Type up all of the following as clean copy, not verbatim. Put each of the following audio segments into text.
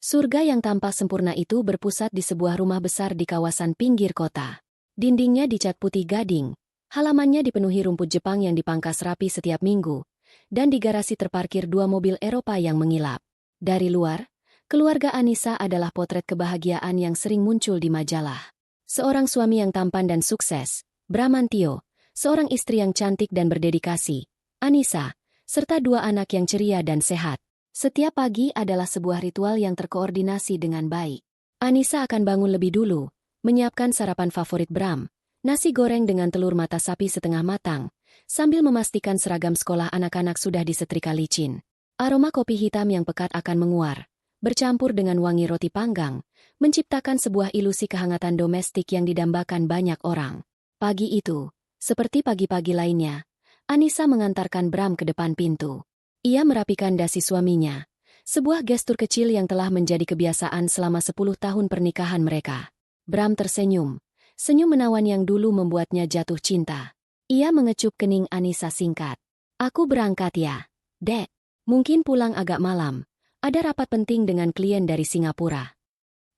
Surga yang tampak sempurna itu berpusat di sebuah rumah besar di kawasan pinggir kota. Dindingnya dicat putih gading, halamannya dipenuhi rumput Jepang yang dipangkas rapi setiap minggu, dan di garasi terparkir dua mobil Eropa yang mengilap. Dari luar, keluarga Anissa adalah potret kebahagiaan yang sering muncul di majalah. Seorang suami yang tampan dan sukses, Bramantio, seorang istri yang cantik dan berdedikasi, Anissa, serta dua anak yang ceria dan sehat. Setiap pagi adalah sebuah ritual yang terkoordinasi dengan baik. Anissa akan bangun lebih dulu, menyiapkan sarapan favorit Bram, nasi goreng dengan telur mata sapi setengah matang, sambil memastikan seragam sekolah anak-anak sudah disetrika licin. Aroma kopi hitam yang pekat akan menguar, bercampur dengan wangi roti panggang, menciptakan sebuah ilusi kehangatan domestik yang didambakan banyak orang. Pagi itu, seperti pagi-pagi lainnya, Anissa mengantarkan Bram ke depan pintu. Ia merapikan dasi suaminya, sebuah gestur kecil yang telah menjadi kebiasaan selama 10 tahun pernikahan mereka. Bram tersenyum, senyum menawan yang dulu membuatnya jatuh cinta. Ia mengecup kening Anissa singkat. "Aku berangkat ya, Dek. Mungkin pulang agak malam. Ada rapat penting dengan klien dari Singapura."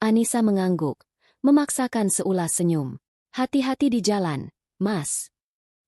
Anissa mengangguk, memaksakan seulas senyum. "Hati-hati di jalan, Mas."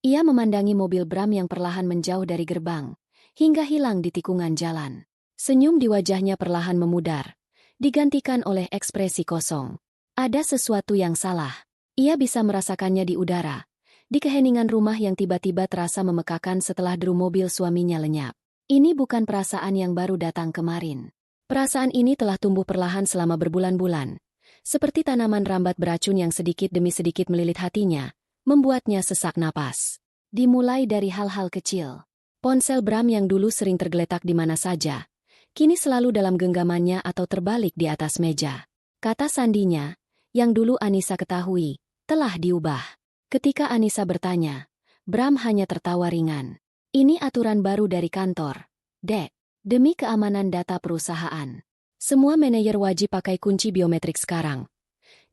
Ia memandangi mobil Bram yang perlahan menjauh dari gerbang, hingga hilang di tikungan jalan. Senyum di wajahnya perlahan memudar, digantikan oleh ekspresi kosong. Ada sesuatu yang salah. Ia bisa merasakannya di udara, di keheningan rumah yang tiba-tiba terasa memekakan setelah deru mobil suaminya lenyap. Ini bukan perasaan yang baru datang kemarin. Perasaan ini telah tumbuh perlahan selama berbulan-bulan, seperti tanaman rambat beracun yang sedikit demi sedikit melilit hatinya, membuatnya sesak napas. Dimulai dari hal-hal kecil. Ponsel Bram yang dulu sering tergeletak di mana saja, kini selalu dalam genggamannya atau terbalik di atas meja. Kata sandinya, yang dulu Anissa ketahui, telah diubah. Ketika Anissa bertanya, Bram hanya tertawa ringan. "Ini aturan baru dari kantor, Dek. Demi keamanan data perusahaan. Semua manajer wajib pakai kunci biometrik sekarang."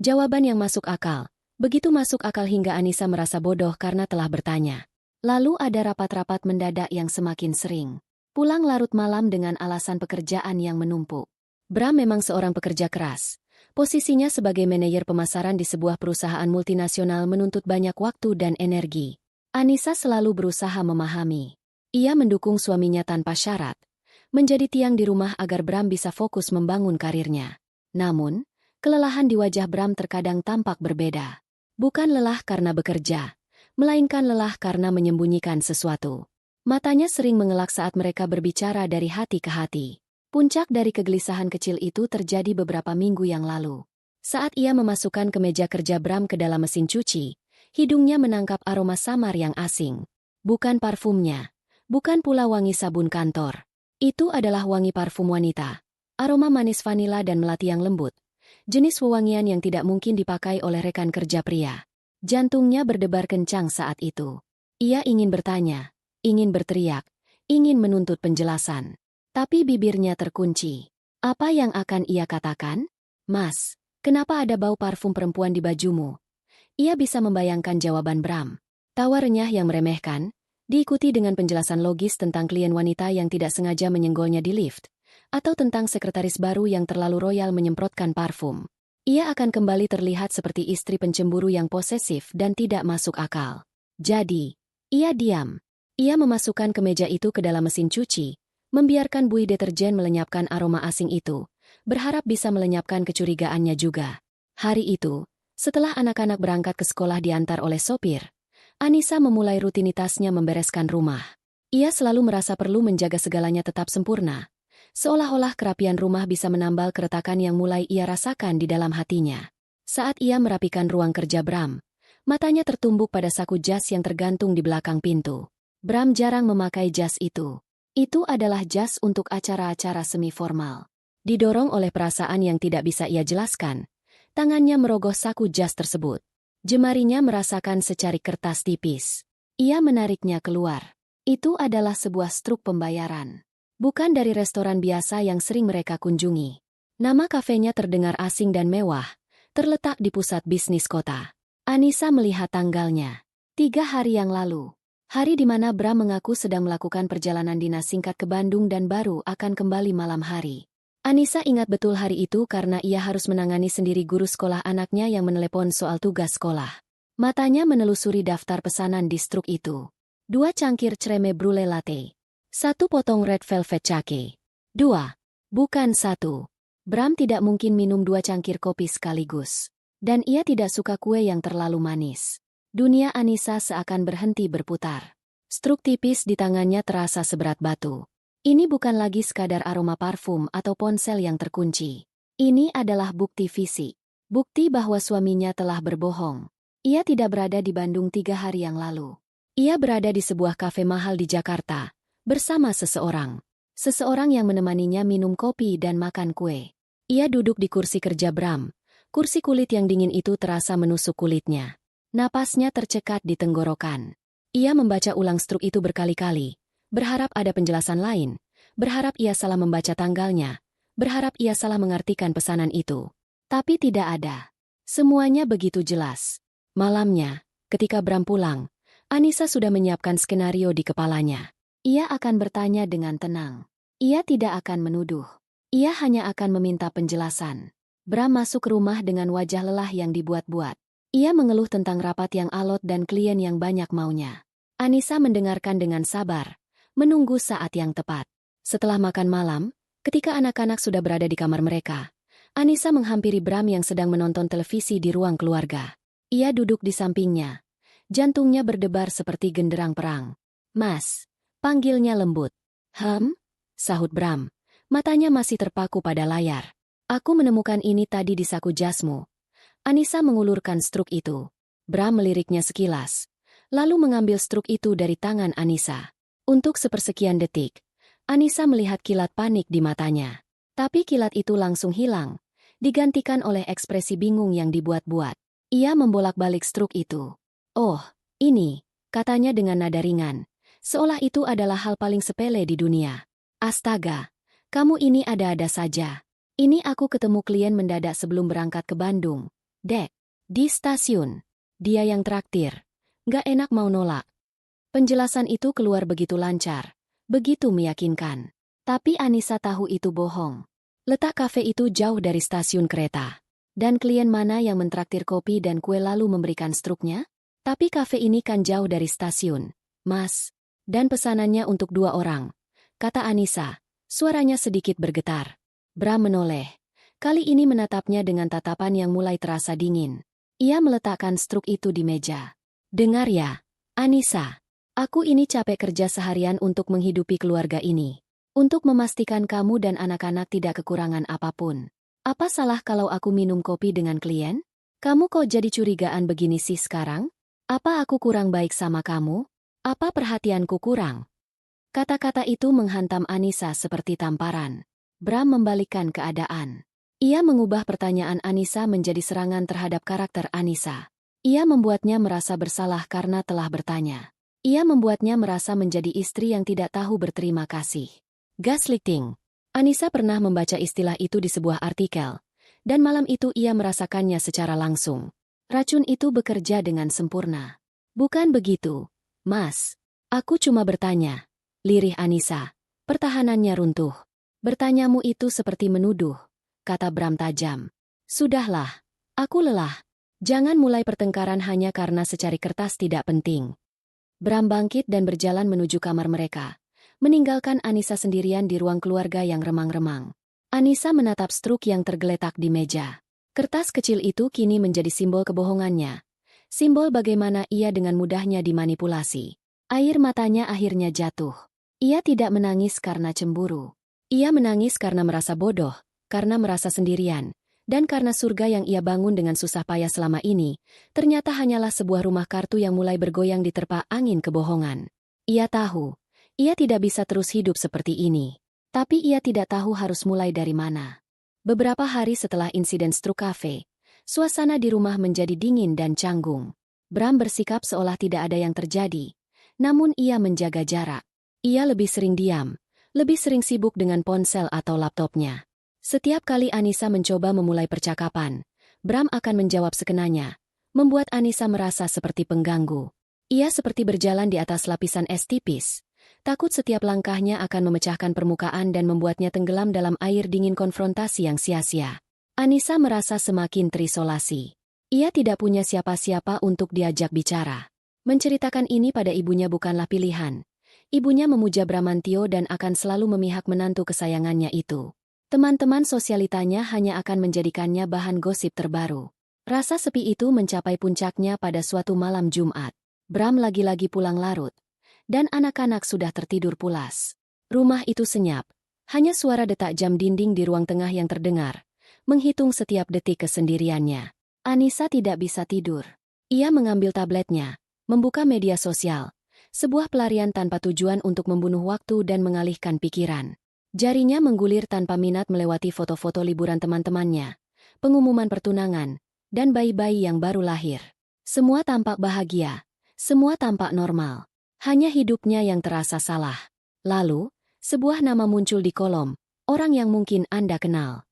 Jawaban yang masuk akal, begitu masuk akal hingga Anissa merasa bodoh karena telah bertanya. Lalu ada rapat-rapat mendadak yang semakin sering. Pulang larut malam dengan alasan pekerjaan yang menumpuk. Bram memang seorang pekerja keras. Posisinya sebagai manajer pemasaran di sebuah perusahaan multinasional menuntut banyak waktu dan energi. Anissa selalu berusaha memahami. Ia mendukung suaminya tanpa syarat, menjadi tiang di rumah agar Bram bisa fokus membangun karirnya. Namun, kelelahan di wajah Bram terkadang tampak berbeda. Bukan lelah karena bekerja, melainkan lelah karena menyembunyikan sesuatu. Matanya sering mengelak saat mereka berbicara dari hati ke hati. Puncak dari kegelisahan kecil itu terjadi beberapa minggu yang lalu. Saat ia memasukkan kemeja kerja Bram ke dalam mesin cuci, hidungnya menangkap aroma samar yang asing. Bukan parfumnya, bukan pula wangi sabun kantor. Itu adalah wangi parfum wanita. Aroma manis vanila dan melati yang lembut. Jenis wewangian yang tidak mungkin dipakai oleh rekan kerja pria. Jantungnya berdebar kencang saat itu. Ia ingin bertanya, ingin berteriak, ingin menuntut penjelasan. Tapi bibirnya terkunci. Apa yang akan ia katakan? "Mas, kenapa ada bau parfum perempuan di bajumu?" Ia bisa membayangkan jawaban Bram. Tawa renyah yang meremehkan, diikuti dengan penjelasan logis tentang klien wanita yang tidak sengaja menyenggolnya di lift, atau tentang sekretaris baru yang terlalu royal menyemprotkan parfum. Ia akan kembali terlihat seperti istri pencemburu yang posesif dan tidak masuk akal. Jadi, ia diam. Ia memasukkan kemeja itu ke dalam mesin cuci, membiarkan buih deterjen melenyapkan aroma asing itu, berharap bisa melenyapkan kecurigaannya juga. Hari itu, setelah anak-anak berangkat ke sekolah diantar oleh sopir, Anissa memulai rutinitasnya membereskan rumah. Ia selalu merasa perlu menjaga segalanya tetap sempurna, seolah-olah kerapian rumah bisa menambal keretakan yang mulai ia rasakan di dalam hatinya. Saat ia merapikan ruang kerja Bram, matanya tertumbuk pada saku jas yang tergantung di belakang pintu. Bram jarang memakai jas itu. Itu adalah jas untuk acara-acara semi formal. Didorong oleh perasaan yang tidak bisa ia jelaskan, tangannya merogoh saku jas tersebut. Jemarinya merasakan secari kertas tipis. Ia menariknya keluar. Itu adalah sebuah struk pembayaran. Bukan dari restoran biasa yang sering mereka kunjungi. Nama kafenya terdengar asing dan mewah, terletak di pusat bisnis kota. Anissa melihat tanggalnya. 3 hari yang lalu. Hari di mana Bram mengaku sedang melakukan perjalanan dinas singkat ke Bandung dan baru akan kembali malam hari. Anissa ingat betul hari itu karena ia harus menangani sendiri guru sekolah anaknya yang menelepon soal tugas sekolah. Matanya menelusuri daftar pesanan di struk itu. 2 cangkir creme brulee latte. 1 potong red velvet cake. 2. Bukan 1. Bram tidak mungkin minum 2 cangkir kopi sekaligus. Dan ia tidak suka kue yang terlalu manis. Dunia Anissa seakan berhenti berputar. Struk tipis di tangannya terasa seberat batu. Ini bukan lagi sekadar aroma parfum atau ponsel yang terkunci. Ini adalah bukti fisik. Bukti bahwa suaminya telah berbohong. Ia tidak berada di Bandung 3 hari yang lalu. Ia berada di sebuah kafe mahal di Jakarta, bersama seseorang. Seseorang yang menemaninya minum kopi dan makan kue. Ia duduk di kursi kerja Bram. Kursi kulit yang dingin itu terasa menusuk kulitnya. Napasnya tercekat di tenggorokan. Ia membaca ulang struk itu berkali-kali, berharap ada penjelasan lain, berharap ia salah membaca tanggalnya, berharap ia salah mengartikan pesanan itu. Tapi tidak ada. Semuanya begitu jelas. Malamnya, ketika Bram pulang, Anissa sudah menyiapkan skenario di kepalanya. Ia akan bertanya dengan tenang. Ia tidak akan menuduh. Ia hanya akan meminta penjelasan. Bram masuk ke rumah dengan wajah lelah yang dibuat-buat. Ia mengeluh tentang rapat yang alot dan klien yang banyak maunya. Anissa mendengarkan dengan sabar, menunggu saat yang tepat. Setelah makan malam, ketika anak-anak sudah berada di kamar mereka, Anissa menghampiri Bram yang sedang menonton televisi di ruang keluarga. Ia duduk di sampingnya. Jantungnya berdebar seperti genderang perang. "Mas," panggilnya lembut. Sahut Bram. Matanya masih terpaku pada layar. "Aku menemukan ini tadi di saku jasmu." Anissa mengulurkan struk itu. Bram meliriknya sekilas, lalu mengambil struk itu dari tangan Anissa. Untuk sepersekian detik, Anissa melihat kilat panik di matanya. Tapi kilat itu langsung hilang, digantikan oleh ekspresi bingung yang dibuat-buat. Ia membolak-balik struk itu. "Oh, ini," katanya dengan nada ringan, seolah itu adalah hal paling sepele di dunia. "Astaga, kamu ini ada-ada saja. Ini aku ketemu klien mendadak sebelum berangkat ke Bandung. Dek, di stasiun. Dia yang traktir. Gak enak mau nolak." Penjelasan itu keluar begitu lancar, begitu meyakinkan. Tapi Anissa tahu itu bohong. Letak kafe itu jauh dari stasiun kereta. Dan klien mana yang mentraktir kopi dan kue lalu memberikan struknya? Tapi kafe ini kan jauh dari stasiun, Mas. Dan pesanannya untuk 2 orang, kata Anissa. Suaranya sedikit bergetar. Bram menoleh. Kali ini menatapnya dengan tatapan yang mulai terasa dingin. Ia meletakkan struk itu di meja. "Dengar ya, Anissa. Aku ini capek kerja seharian untuk menghidupi keluarga ini. Untuk memastikan kamu dan anak-anak tidak kekurangan apapun. Apa salah kalau aku minum kopi dengan klien? Kamu kok jadi curigaan begini sih sekarang? Apa aku kurang baik sama kamu? Apa perhatianku kurang?" Kata-kata itu menghantam Anissa seperti tamparan. Bram membalikkan keadaan. Ia mengubah pertanyaan Anissa menjadi serangan terhadap karakter Anissa. Ia membuatnya merasa bersalah karena telah bertanya. Ia membuatnya merasa menjadi istri yang tidak tahu berterima kasih. Gaslighting. Anissa pernah membaca istilah itu di sebuah artikel, dan malam itu ia merasakannya secara langsung. Racun itu bekerja dengan sempurna. "Bukan begitu, Mas. Aku cuma bertanya." Lirih Anissa. Pertahanannya runtuh. "Bertanyamu itu seperti menuduh," kata Bram tajam. "Sudahlah. Aku lelah. Jangan mulai pertengkaran hanya karena secari kertas tidak penting." Bram bangkit dan berjalan menuju kamar mereka, meninggalkan Anissa sendirian di ruang keluarga yang remang-remang. Anissa menatap struk yang tergeletak di meja. Kertas kecil itu kini menjadi simbol kebohongannya. Simbol bagaimana ia dengan mudahnya dimanipulasi. Air matanya akhirnya jatuh. Ia tidak menangis karena cemburu. Ia menangis karena merasa bodoh, karena merasa sendirian, dan karena surga yang ia bangun dengan susah payah selama ini, ternyata hanyalah sebuah rumah kartu yang mulai bergoyang diterpa angin kebohongan. Ia tahu, ia tidak bisa terus hidup seperti ini. Tapi ia tidak tahu harus mulai dari mana. Beberapa hari setelah insiden struk cafe, suasana di rumah menjadi dingin dan canggung. Bram bersikap seolah tidak ada yang terjadi, namun ia menjaga jarak. Ia lebih sering diam, lebih sering sibuk dengan ponsel atau laptopnya. Setiap kali Anissa mencoba memulai percakapan, Bram akan menjawab sekenanya, membuat Anissa merasa seperti pengganggu. Ia seperti berjalan di atas lapisan es tipis, takut setiap langkahnya akan memecahkan permukaan dan membuatnya tenggelam dalam air dingin konfrontasi yang sia-sia. Anissa merasa semakin terisolasi. Ia tidak punya siapa-siapa untuk diajak bicara. Menceritakan ini pada ibunya bukanlah pilihan. Ibunya memuja Bramantio dan akan selalu memihak menantu kesayangannya itu. Teman-teman sosialitanya hanya akan menjadikannya bahan gosip terbaru. Rasa sepi itu mencapai puncaknya pada suatu malam Jumat. Bram lagi-lagi pulang larut, dan anak-anak sudah tertidur pulas. Rumah itu senyap, hanya suara detak jam dinding di ruang tengah yang terdengar, menghitung setiap detik kesendiriannya. Anissa tidak bisa tidur. Ia mengambil tabletnya, membuka media sosial, sebuah pelarian tanpa tujuan untuk membunuh waktu dan mengalihkan pikiran. Jarinya menggulir tanpa minat melewati foto-foto liburan teman-temannya, pengumuman pertunangan, dan bayi-bayi yang baru lahir. Semua tampak bahagia. Semua tampak normal. Hanya hidupnya yang terasa salah. Lalu, sebuah nama muncul di kolom, orang yang mungkin Anda kenal.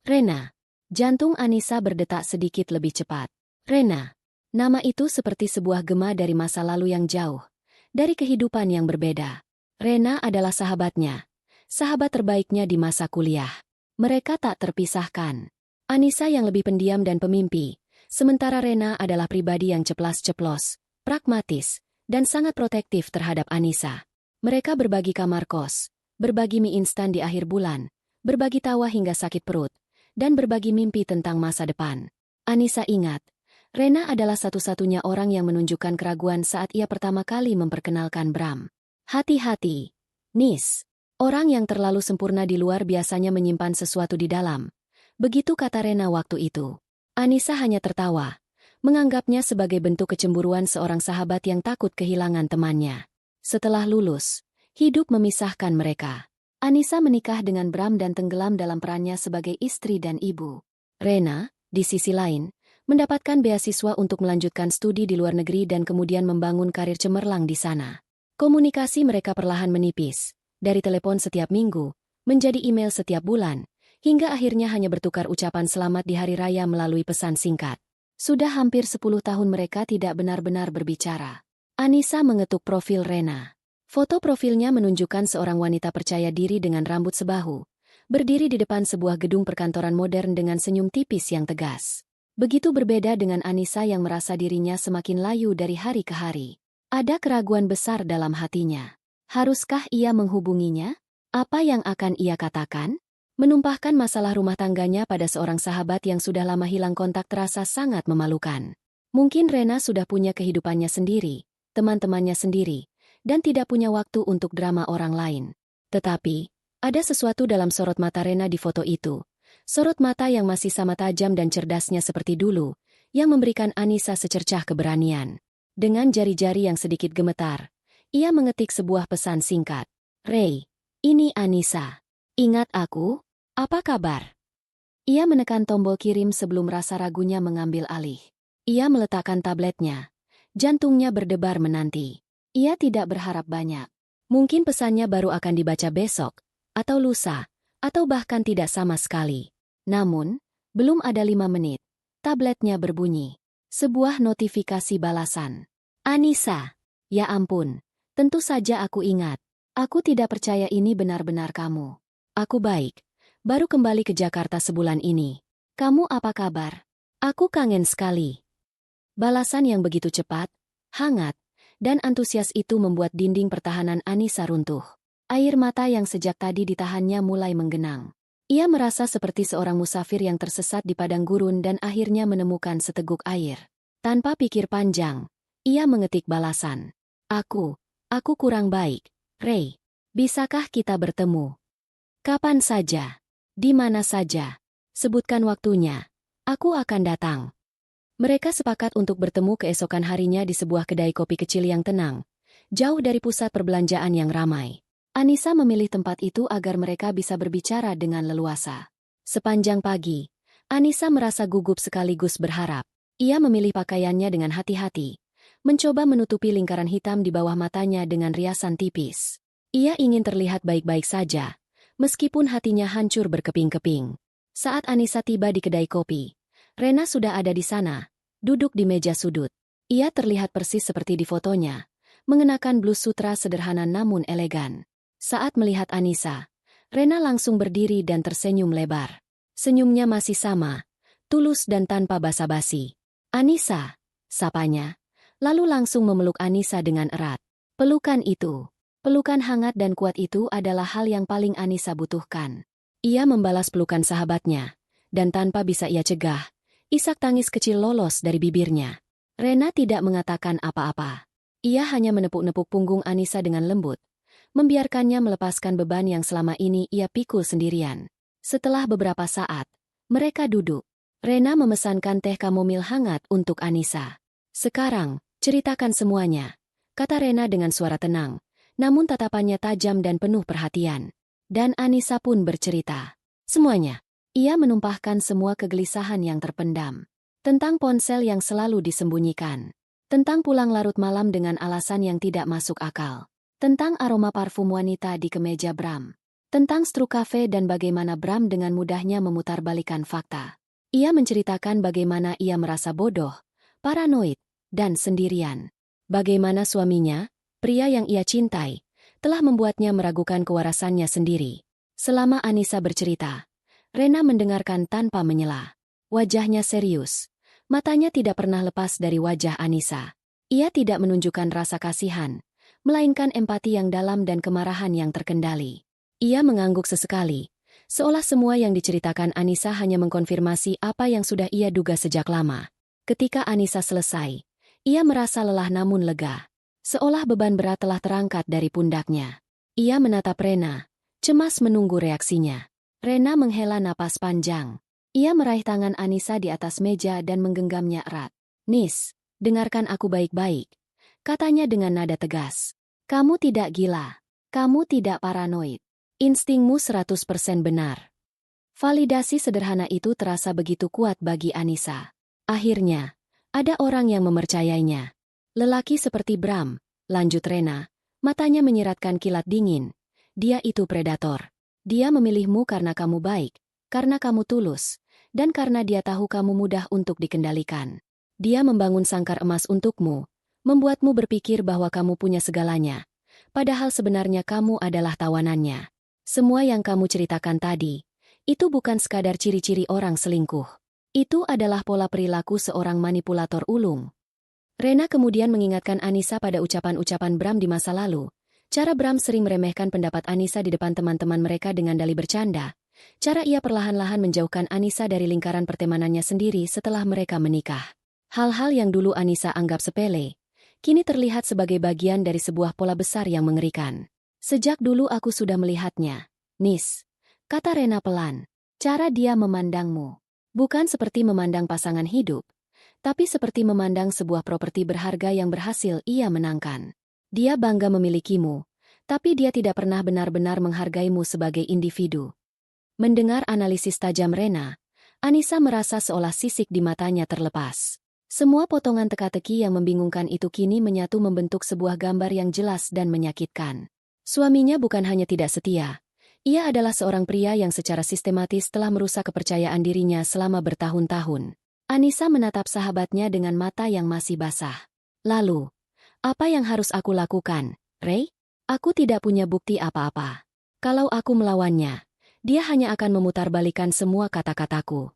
Rena. Jantung Anissa berdetak sedikit lebih cepat. Rena. Nama itu seperti sebuah gema dari masa lalu yang jauh, dari kehidupan yang berbeda. Rena adalah sahabatnya, sahabat terbaiknya di masa kuliah. Mereka tak terpisahkan. Anissa yang lebih pendiam dan pemimpi, sementara Rena adalah pribadi yang ceplas-ceplos, pragmatis, dan sangat protektif terhadap Anissa. Mereka berbagi kamar kos, berbagi mie instan di akhir bulan, berbagi tawa hingga sakit perut, dan berbagi mimpi tentang masa depan. Anissa ingat, Rena adalah satu-satunya orang yang menunjukkan keraguan saat ia pertama kali memperkenalkan Bram. Hati-hati, Nis. Orang yang terlalu sempurna di luar biasanya menyimpan sesuatu di dalam. Begitu kata Rena waktu itu. Anissa hanya tertawa, menganggapnya sebagai bentuk kecemburuan seorang sahabat yang takut kehilangan temannya. Setelah lulus, hidup memisahkan mereka. Anissa menikah dengan Bram dan tenggelam dalam perannya sebagai istri dan ibu. Rena, di sisi lain, mendapatkan beasiswa untuk melanjutkan studi di luar negeri dan kemudian membangun karir cemerlang di sana. Komunikasi mereka perlahan menipis, dari telepon setiap minggu, menjadi email setiap bulan, hingga akhirnya hanya bertukar ucapan selamat di hari raya melalui pesan singkat. Sudah hampir 10 tahun mereka tidak benar-benar berbicara. Anissa mengetuk profil Rena. Foto profilnya menunjukkan seorang wanita percaya diri dengan rambut sebahu, berdiri di depan sebuah gedung perkantoran modern dengan senyum tipis yang tegas. Begitu berbeda dengan Anissa yang merasa dirinya semakin layu dari hari ke hari. Ada keraguan besar dalam hatinya. Haruskah ia menghubunginya? Apa yang akan ia katakan? Menumpahkan masalah rumah tangganya pada seorang sahabat yang sudah lama hilang kontak terasa sangat memalukan. Mungkin Rena sudah punya kehidupannya sendiri, teman-temannya sendiri, dan tidak punya waktu untuk drama orang lain. Tetapi, ada sesuatu dalam sorot mata Rena di foto itu. Sorot mata yang masih sama tajam dan cerdasnya seperti dulu, yang memberikan Anissa secercah keberanian. Dengan jari-jari yang sedikit gemetar, ia mengetik sebuah pesan singkat. Ray, ini Anissa. Ingat aku? Apa kabar? Ia menekan tombol kirim sebelum rasa ragunya mengambil alih. Ia meletakkan tabletnya. Jantungnya berdebar menanti. Ia tidak berharap banyak. Mungkin pesannya baru akan dibaca besok, atau lusa, atau bahkan tidak sama sekali. Namun, belum ada 5 menit. Tabletnya berbunyi. Sebuah notifikasi balasan. Anissa. Ya ampun, tentu saja aku ingat. Aku tidak percaya ini benar-benar kamu. Aku baik. Baru kembali ke Jakarta sebulan ini. Kamu apa kabar? Aku kangen sekali. Balasan yang begitu cepat, hangat, dan antusias itu membuat dinding pertahanan Anissa runtuh. Air mata yang sejak tadi ditahannya mulai menggenang. Ia merasa seperti seorang musafir yang tersesat di padang gurun dan akhirnya menemukan seteguk air. Tanpa pikir panjang, ia mengetik balasan. Aku kurang baik. Ray, bisakah kita bertemu? Kapan saja? Di mana saja? Sebutkan waktunya. Aku akan datang. Mereka sepakat untuk bertemu keesokan harinya di sebuah kedai kopi kecil yang tenang, jauh dari pusat perbelanjaan yang ramai. Anissa memilih tempat itu agar mereka bisa berbicara dengan leluasa. Sepanjang pagi, Anissa merasa gugup sekaligus berharap. Ia memilih pakaiannya dengan hati-hati, mencoba menutupi lingkaran hitam di bawah matanya dengan riasan tipis. Ia ingin terlihat baik-baik saja, meskipun hatinya hancur berkeping-keping. Saat Anissa tiba di kedai kopi, Rena sudah ada di sana, duduk di meja sudut. Ia terlihat persis seperti di fotonya, mengenakan blus sutra sederhana namun elegan. Saat melihat Anissa, Rena langsung berdiri dan tersenyum lebar. Senyumnya masih sama, tulus dan tanpa basa-basi. "Anissa," sapanya, lalu langsung memeluk Anissa dengan erat. Pelukan hangat dan kuat itu adalah hal yang paling Anissa butuhkan. Ia membalas pelukan sahabatnya, dan tanpa bisa ia cegah, isak tangis kecil lolos dari bibirnya. Rena tidak mengatakan apa-apa. Ia hanya menepuk-nepuk punggung Anissa dengan lembut, membiarkannya melepaskan beban yang selama ini ia pikul sendirian. Setelah beberapa saat, mereka duduk. Rena memesankan teh kamomil hangat untuk Anissa. "Sekarang, ceritakan semuanya," kata Rena dengan suara tenang, namun tatapannya tajam dan penuh perhatian. Dan Anissa pun bercerita. Semuanya. Ia menumpahkan semua kegelisahan yang terpendam. Tentang ponsel yang selalu disembunyikan. Tentang pulang larut malam dengan alasan yang tidak masuk akal. Tentang aroma parfum wanita di kemeja Bram. Tentang struk kafe dan bagaimana Bram dengan mudahnya memutarbalikkan fakta. Ia menceritakan bagaimana ia merasa bodoh, paranoid, dan sendirian. Bagaimana suaminya, pria yang ia cintai, telah membuatnya meragukan kewarasannya sendiri. Selama Anissa bercerita, Rena mendengarkan tanpa menyela. Wajahnya serius. Matanya tidak pernah lepas dari wajah Anissa. Ia tidak menunjukkan rasa kasihan, melainkan empati yang dalam dan kemarahan yang terkendali. Ia mengangguk sesekali, seolah semua yang diceritakan Anissa hanya mengkonfirmasi apa yang sudah ia duga sejak lama. Ketika Anissa selesai, ia merasa lelah namun lega. Seolah beban berat telah terangkat dari pundaknya. Ia menatap Rena, cemas menunggu reaksinya. Rena menghela napas panjang. Ia meraih tangan Anissa di atas meja dan menggenggamnya erat. "Nis, dengarkan aku baik-baik," katanya dengan nada tegas. "Kamu tidak gila. Kamu tidak paranoid. Instingmu 100% benar." Validasi sederhana itu terasa begitu kuat bagi Anissa. Akhirnya, ada orang yang mempercayainya. "Lelaki seperti Bram," lanjut Rena, matanya menyiratkan kilat dingin. "Dia itu predator. Dia memilihmu karena kamu baik, karena kamu tulus, dan karena dia tahu kamu mudah untuk dikendalikan. Dia membangun sangkar emas untukmu, membuatmu berpikir bahwa kamu punya segalanya, padahal sebenarnya kamu adalah tawanannya. Semua yang kamu ceritakan tadi, itu bukan sekadar ciri-ciri orang selingkuh. Itu adalah pola perilaku seorang manipulator ulung." Rena kemudian mengingatkan Anissa pada ucapan-ucapan Bram di masa lalu. Cara Bram sering meremehkan pendapat Anissa di depan teman-teman mereka dengan dalih bercanda. Cara ia perlahan-lahan menjauhkan Anissa dari lingkaran pertemanannya sendiri setelah mereka menikah. Hal-hal yang dulu Anissa anggap sepele, kini terlihat sebagai bagian dari sebuah pola besar yang mengerikan. "Sejak dulu aku sudah melihatnya, Nis," kata Rena pelan. "Cara dia memandangmu bukan seperti memandang pasangan hidup, tapi seperti memandang sebuah properti berharga yang berhasil ia menangkan. Dia bangga memilikimu, tapi dia tidak pernah benar-benar menghargaimu sebagai individu." Mendengar analisis tajam Rena, Anissa merasa seolah sisik di matanya terlepas. Semua potongan teka-teki yang membingungkan itu kini menyatu membentuk sebuah gambar yang jelas dan menyakitkan. Suaminya bukan hanya tidak setia, ia adalah seorang pria yang secara sistematis telah merusak kepercayaan dirinya selama bertahun-tahun. Anissa menatap sahabatnya dengan mata yang masih basah. "Lalu, apa yang harus aku lakukan, Ray? Aku tidak punya bukti apa-apa. Kalau aku melawannya, dia hanya akan memutarbalikkan semua kata-kataku."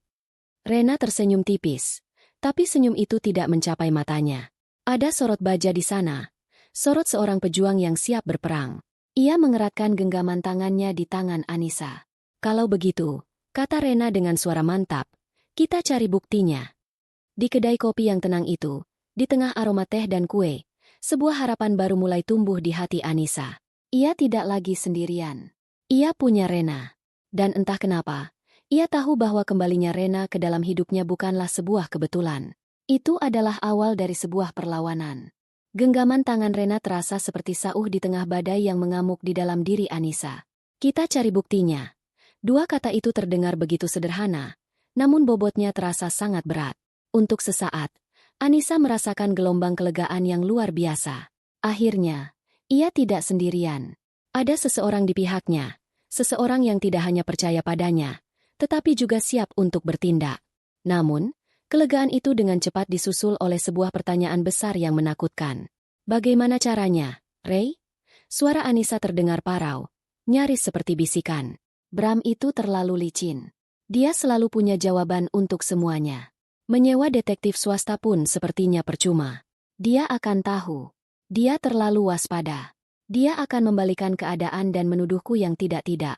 Rena tersenyum tipis, tapi senyum itu tidak mencapai matanya. Ada sorot baja di sana, sorot seorang pejuang yang siap berperang. Ia mengeratkan genggaman tangannya di tangan Anissa. "Kalau begitu," kata Rena dengan suara mantap, "kita cari buktinya." Di kedai kopi yang tenang itu, di tengah aroma teh dan kue, sebuah harapan baru mulai tumbuh di hati Anissa. Ia tidak lagi sendirian. Ia punya Rena. Dan entah kenapa, ia tahu bahwa kembalinya Rena ke dalam hidupnya bukanlah sebuah kebetulan. Itu adalah awal dari sebuah perlawanan. Genggaman tangan Rena terasa seperti sauh di tengah badai yang mengamuk di dalam diri Anissa. "Kita cari buktinya." Dua kata itu terdengar begitu sederhana, namun bobotnya terasa sangat berat. Untuk sesaat, Anissa merasakan gelombang kelegaan yang luar biasa. Akhirnya, ia tidak sendirian. Ada seseorang di pihaknya, seseorang yang tidak hanya percaya padanya, tetapi juga siap untuk bertindak. Namun, kelegaan itu dengan cepat disusul oleh sebuah pertanyaan besar yang menakutkan. Bagaimana caranya, Ray? Suara Anissa terdengar parau, nyaris seperti bisikan. Bram itu terlalu licin. Dia selalu punya jawaban untuk semuanya. Menyewa detektif swasta pun sepertinya percuma. Dia akan tahu. Dia terlalu waspada. Dia akan membalikan keadaan dan menuduhku yang tidak-tidak.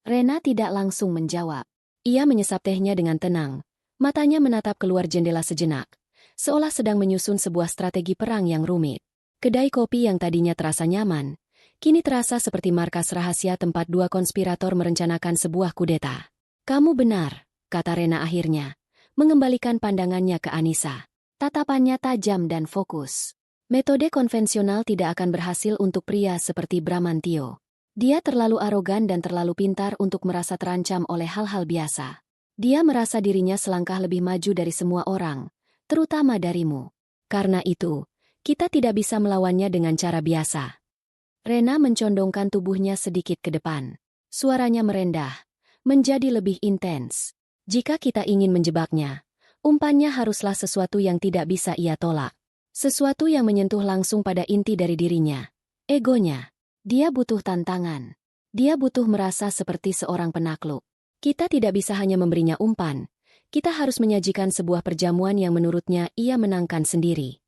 Rena tidak langsung menjawab. Ia menyesap tehnya dengan tenang. Matanya menatap keluar jendela sejenak, seolah sedang menyusun sebuah strategi perang yang rumit. Kedai kopi yang tadinya terasa nyaman, kini terasa seperti markas rahasia tempat dua konspirator merencanakan sebuah kudeta. Kamu benar, kata Rena akhirnya, mengembalikan pandangannya ke Anissa. Tatapannya tajam dan fokus. Metode konvensional tidak akan berhasil untuk pria seperti Bramantio. Dia terlalu arogan dan terlalu pintar untuk merasa terancam oleh hal-hal biasa. Dia merasa dirinya selangkah lebih maju dari semua orang, terutama darimu. Karena itu, kita tidak bisa melawannya dengan cara biasa. Rena mencondongkan tubuhnya sedikit ke depan. Suaranya merendah, menjadi lebih intens. Jika kita ingin menjebaknya, umpannya haruslah sesuatu yang tidak bisa ia tolak. Sesuatu yang menyentuh langsung pada inti dari dirinya. Egonya. Dia butuh tantangan. Dia butuh merasa seperti seorang penakluk. Kita tidak bisa hanya memberinya umpan. Kita harus menyajikan sebuah perjamuan yang menurutnya ia menangkan sendiri.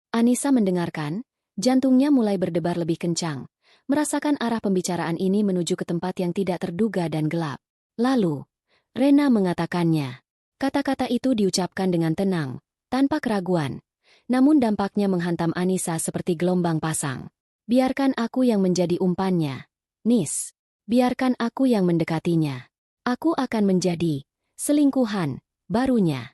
Anissa mendengarkan, jantungnya mulai berdebar lebih kencang, merasakan arah pembicaraan ini menuju ke tempat yang tidak terduga dan gelap. Lalu, Rena mengatakannya. Kata-kata itu diucapkan dengan tenang, tanpa keraguan, namun dampaknya menghantam Anissa seperti gelombang pasang. Biarkan aku yang menjadi umpannya, Nis. Biarkan aku yang mendekatinya. Aku akan menjadi selingkuhan barunya.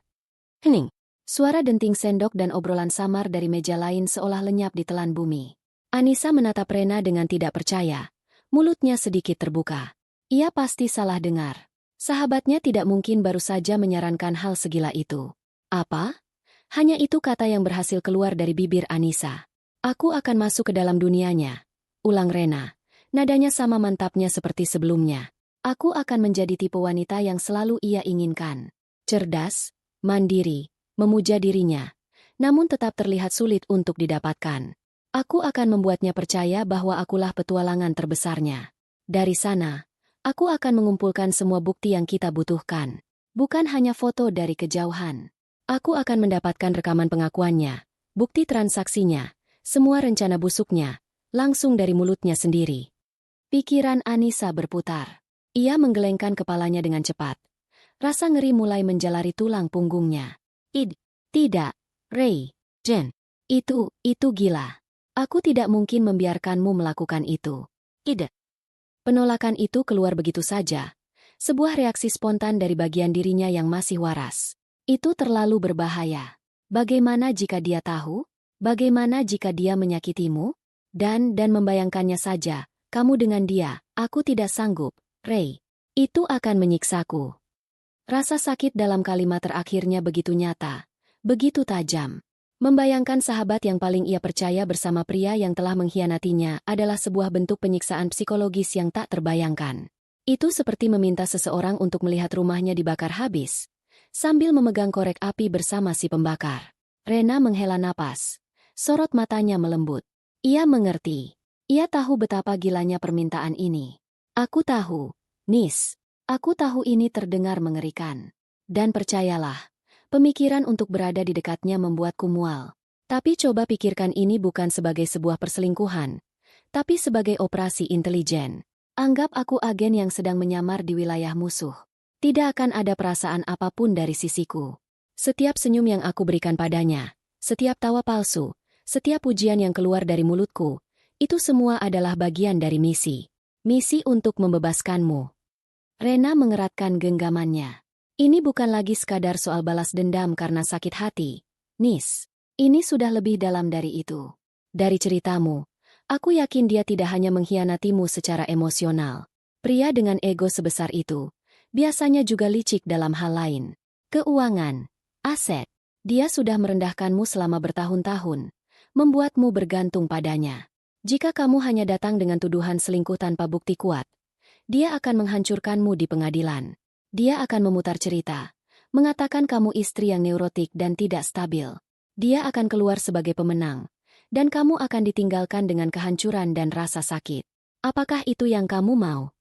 Hening. Suara denting sendok dan obrolan samar dari meja lain seolah lenyap di telan bumi. Anissa menatap Rena dengan tidak percaya. Mulutnya sedikit terbuka. Ia pasti salah dengar. Sahabatnya tidak mungkin baru saja menyarankan hal segila itu. Apa? Hanya itu kata yang berhasil keluar dari bibir Anissa. Aku akan masuk ke dalam dunianya. Ulang Rena. Nadanya sama mantapnya seperti sebelumnya. Aku akan menjadi tipe wanita yang selalu ia inginkan. Cerdas, mandiri, memuja dirinya, namun tetap terlihat sulit untuk didapatkan. Aku akan membuatnya percaya bahwa akulah petualangan terbesarnya. Dari sana, aku akan mengumpulkan semua bukti yang kita butuhkan. Bukan hanya foto dari kejauhan. Aku akan mendapatkan rekaman pengakuannya, bukti transaksinya, semua rencana busuknya, langsung dari mulutnya sendiri. Pikiran Anissa berputar. Ia menggelengkan kepalanya dengan cepat. Rasa ngeri mulai menjalari tulang punggungnya. Tidak, Ray, Jen. Itu gila. Aku tidak mungkin membiarkanmu melakukan itu. Tidak. Penolakan itu keluar begitu saja. Sebuah reaksi spontan dari bagian dirinya yang masih waras. Itu terlalu berbahaya. Bagaimana jika dia tahu? Bagaimana jika dia menyakitimu? Dan membayangkannya saja, kamu dengan dia, aku tidak sanggup, Ray. Itu akan menyiksaku. Rasa sakit dalam kalimat terakhirnya begitu nyata, begitu tajam. Membayangkan sahabat yang paling ia percaya bersama pria yang telah mengkhianatinya adalah sebuah bentuk penyiksaan psikologis yang tak terbayangkan. Itu seperti meminta seseorang untuk melihat rumahnya dibakar habis, sambil memegang korek api bersama si pembakar. Rena menghela napas. Sorot matanya melembut. Ia mengerti. Ia tahu betapa gilanya permintaan ini. Aku tahu, Nis. Aku tahu ini terdengar mengerikan. Dan percayalah, pemikiran untuk berada di dekatnya membuatku mual. Tapi coba pikirkan ini bukan sebagai sebuah perselingkuhan, tapi sebagai operasi intelijen. Anggap aku agen yang sedang menyamar di wilayah musuh. Tidak akan ada perasaan apapun dari sisiku. Setiap senyum yang aku berikan padanya, setiap tawa palsu, setiap pujian yang keluar dari mulutku, itu semua adalah bagian dari misi. Misi untuk membebaskanmu. Rena mengeratkan genggamannya. Ini bukan lagi sekadar soal balas dendam karena sakit hati. Nis, ini sudah lebih dalam dari itu. Dari ceritamu, aku yakin dia tidak hanya mengkhianatimu secara emosional. Pria dengan ego sebesar itu, biasanya juga licik dalam hal lain. Keuangan, aset. Dia sudah merendahkanmu selama bertahun-tahun, membuatmu bergantung padanya. Jika kamu hanya datang dengan tuduhan selingkuh tanpa bukti kuat, dia akan menghancurkanmu di pengadilan. Dia akan memutar cerita, mengatakan kamu istri yang neurotik dan tidak stabil. Dia akan keluar sebagai pemenang, dan kamu akan ditinggalkan dengan kehancuran dan rasa sakit. Apakah itu yang kamu mau?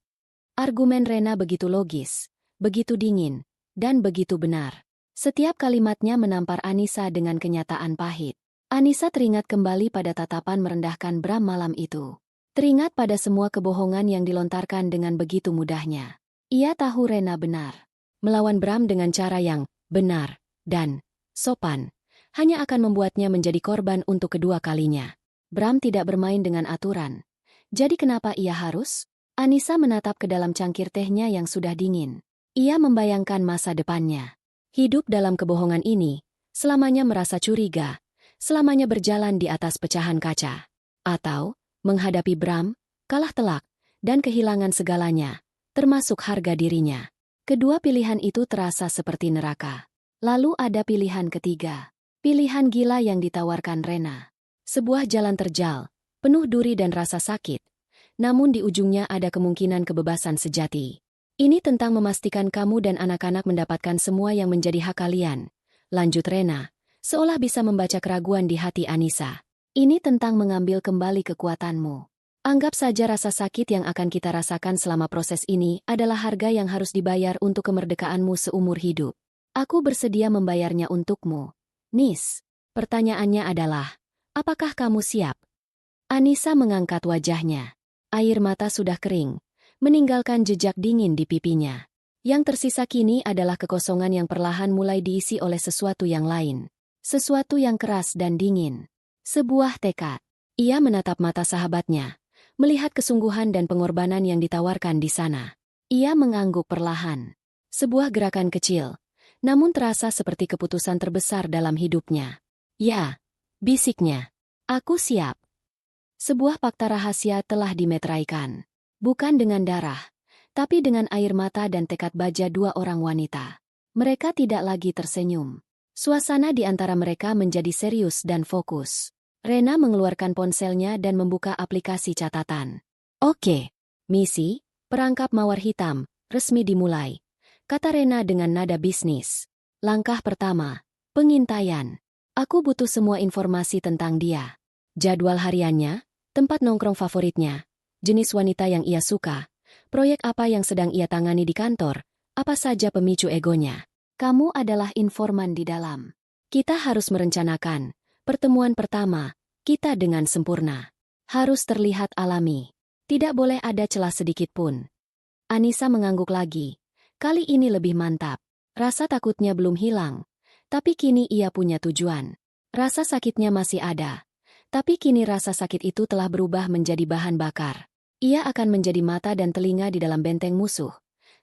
Argumen Rena begitu logis, begitu dingin, dan begitu benar. Setiap kalimatnya menampar Anissa dengan kenyataan pahit. Anissa teringat kembali pada tatapan merendahkan Bram malam itu. Teringat pada semua kebohongan yang dilontarkan dengan begitu mudahnya. Ia tahu Rena benar. Melawan Bram dengan cara yang benar dan sopan hanya akan membuatnya menjadi korban untuk kedua kalinya. Bram tidak bermain dengan aturan. Jadi kenapa ia harus? Anissa menatap ke dalam cangkir tehnya yang sudah dingin. Ia membayangkan masa depannya. Hidup dalam kebohongan ini, selamanya merasa curiga, selamanya berjalan di atas pecahan kaca. Atau menghadapi Bram, kalah telak, dan kehilangan segalanya, termasuk harga dirinya. Kedua pilihan itu terasa seperti neraka. Lalu ada pilihan ketiga. Pilihan gila yang ditawarkan Rena. Sebuah jalan terjal, penuh duri dan rasa sakit. Namun di ujungnya ada kemungkinan kebebasan sejati. Ini tentang memastikan kamu dan anak-anak mendapatkan semua yang menjadi hak kalian. Lanjut Rena, seolah bisa membaca keraguan di hati Anissa. Ini tentang mengambil kembali kekuatanmu. Anggap saja rasa sakit yang akan kita rasakan selama proses ini adalah harga yang harus dibayar untuk kemerdekaanmu seumur hidup. Aku bersedia membayarnya untukmu. Nis, pertanyaannya adalah, apakah kamu siap? Anissa mengangkat wajahnya. Air mata sudah kering, meninggalkan jejak dingin di pipinya. Yang tersisa kini adalah kekosongan yang perlahan mulai diisi oleh sesuatu yang lain. Sesuatu yang keras dan dingin. Sebuah tekad. Ia menatap mata sahabatnya, melihat kesungguhan dan pengorbanan yang ditawarkan di sana. Ia mengangguk perlahan. Sebuah gerakan kecil, namun terasa seperti keputusan terbesar dalam hidupnya. Ya, bisiknya. Aku siap. Sebuah fakta rahasia telah dimeteraikan. Bukan dengan darah, tapi dengan air mata dan tekad baja dua orang wanita. Mereka tidak lagi tersenyum. Suasana di antara mereka menjadi serius dan fokus. Rena mengeluarkan ponselnya dan membuka aplikasi catatan. Oke, misi, perangkap mawar hitam, resmi dimulai. Kata Rena dengan nada bisnis. Langkah pertama, pengintaian. Aku butuh semua informasi tentang dia. Jadwal hariannya, tempat nongkrong favoritnya, jenis wanita yang ia suka, proyek apa yang sedang ia tangani di kantor, apa saja pemicu egonya. Kamu adalah informan di dalam. Kita harus merencanakan pertemuan pertama kita dengan sempurna. Harus terlihat alami. Tidak boleh ada celah sedikit pun. Anissa mengangguk lagi. Kali ini lebih mantap. Rasa takutnya belum hilang. Tapi kini ia punya tujuan. Rasa sakitnya masih ada. Tapi kini rasa sakit itu telah berubah menjadi bahan bakar. Ia akan menjadi mata dan telinga di dalam benteng musuh.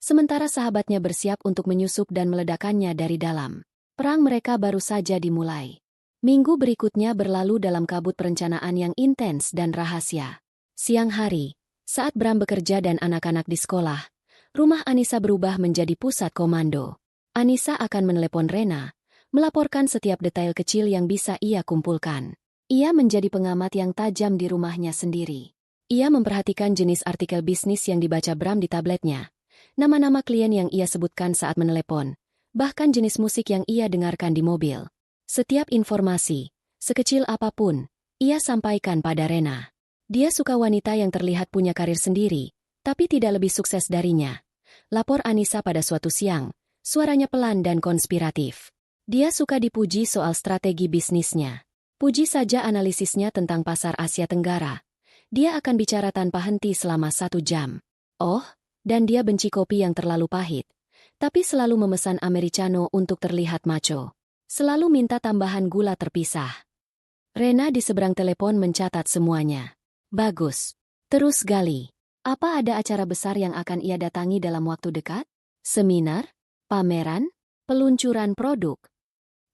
Sementara sahabatnya bersiap untuk menyusup dan meledakannya dari dalam. Perang mereka baru saja dimulai. Minggu berikutnya berlalu dalam kabut perencanaan yang intens dan rahasia. Siang hari, saat Bram bekerja dan anak-anak di sekolah, rumah Anissa berubah menjadi pusat komando. Anissa akan menelepon Rena, melaporkan setiap detail kecil yang bisa ia kumpulkan. Ia menjadi pengamat yang tajam di rumahnya sendiri. Ia memperhatikan jenis artikel bisnis yang dibaca Bram di tabletnya, nama-nama klien yang ia sebutkan saat menelepon, bahkan jenis musik yang ia dengarkan di mobil. Setiap informasi, sekecil apapun, ia sampaikan pada Rena. Dia suka wanita yang terlihat punya karir sendiri, tapi tidak lebih sukses darinya. Lapor Anissa pada suatu siang, suaranya pelan dan konspiratif. Dia suka dipuji soal strategi bisnisnya. Puji saja analisisnya tentang pasar Asia Tenggara. Dia akan bicara tanpa henti selama 1 jam. Oh, dan dia benci kopi yang terlalu pahit. Tapi selalu memesan americano untuk terlihat macho. Selalu minta tambahan gula terpisah. Rena di seberang telepon mencatat semuanya. Bagus. Terus gali. Apa ada acara besar yang akan ia datangi dalam waktu dekat? Seminar? Pameran? Peluncuran produk?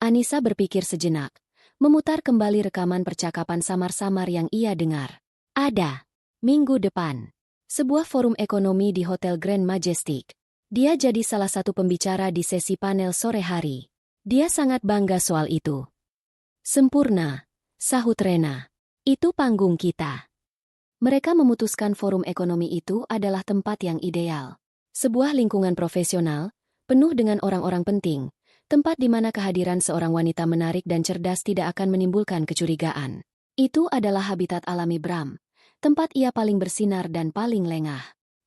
Anissa berpikir sejenak. Memutar kembali rekaman percakapan samar-samar yang ia dengar. Ada. Minggu depan. Sebuah forum ekonomi di Hotel Grand Majestic. Dia jadi salah satu pembicara di sesi panel sore hari. Dia sangat bangga soal itu. Sempurna, sahut Rena. Itu panggung kita. Mereka memutuskan forum ekonomi itu adalah tempat yang ideal. Sebuah lingkungan profesional, penuh dengan orang-orang penting, tempat di mana kehadiran seorang wanita menarik dan cerdas tidak akan menimbulkan kecurigaan. Itu adalah habitat alami Bram, tempat ia paling bersinar dan paling lengah.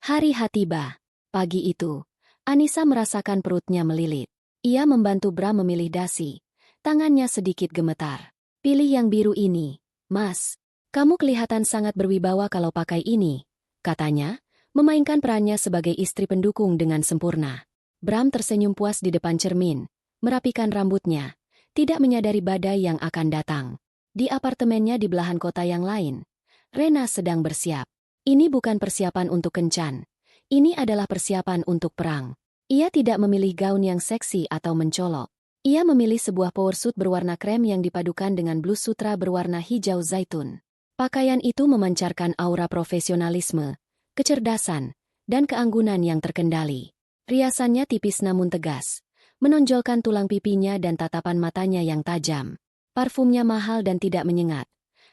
Hari H tiba. Pagi itu, Anissa merasakan perutnya melilit. Ia membantu Bram memilih dasi. Tangannya sedikit gemetar. Pilih yang biru ini, Mas. Kamu kelihatan sangat berwibawa kalau pakai ini, katanya, memainkan perannya sebagai istri pendukung dengan sempurna. Bram tersenyum puas di depan cermin, merapikan rambutnya, tidak menyadari badai yang akan datang. Di apartemennya di belahan kota yang lain, Rena sedang bersiap. Ini bukan persiapan untuk kencan. Ini adalah persiapan untuk perang. Ia tidak memilih gaun yang seksi atau mencolok. Ia memilih sebuah powersuit berwarna krem yang dipadukan dengan blus sutra berwarna hijau zaitun. Pakaian itu memancarkan aura profesionalisme, kecerdasan, dan keanggunan yang terkendali. Riasannya tipis namun tegas, menonjolkan tulang pipinya dan tatapan matanya yang tajam. Parfumnya mahal dan tidak menyengat,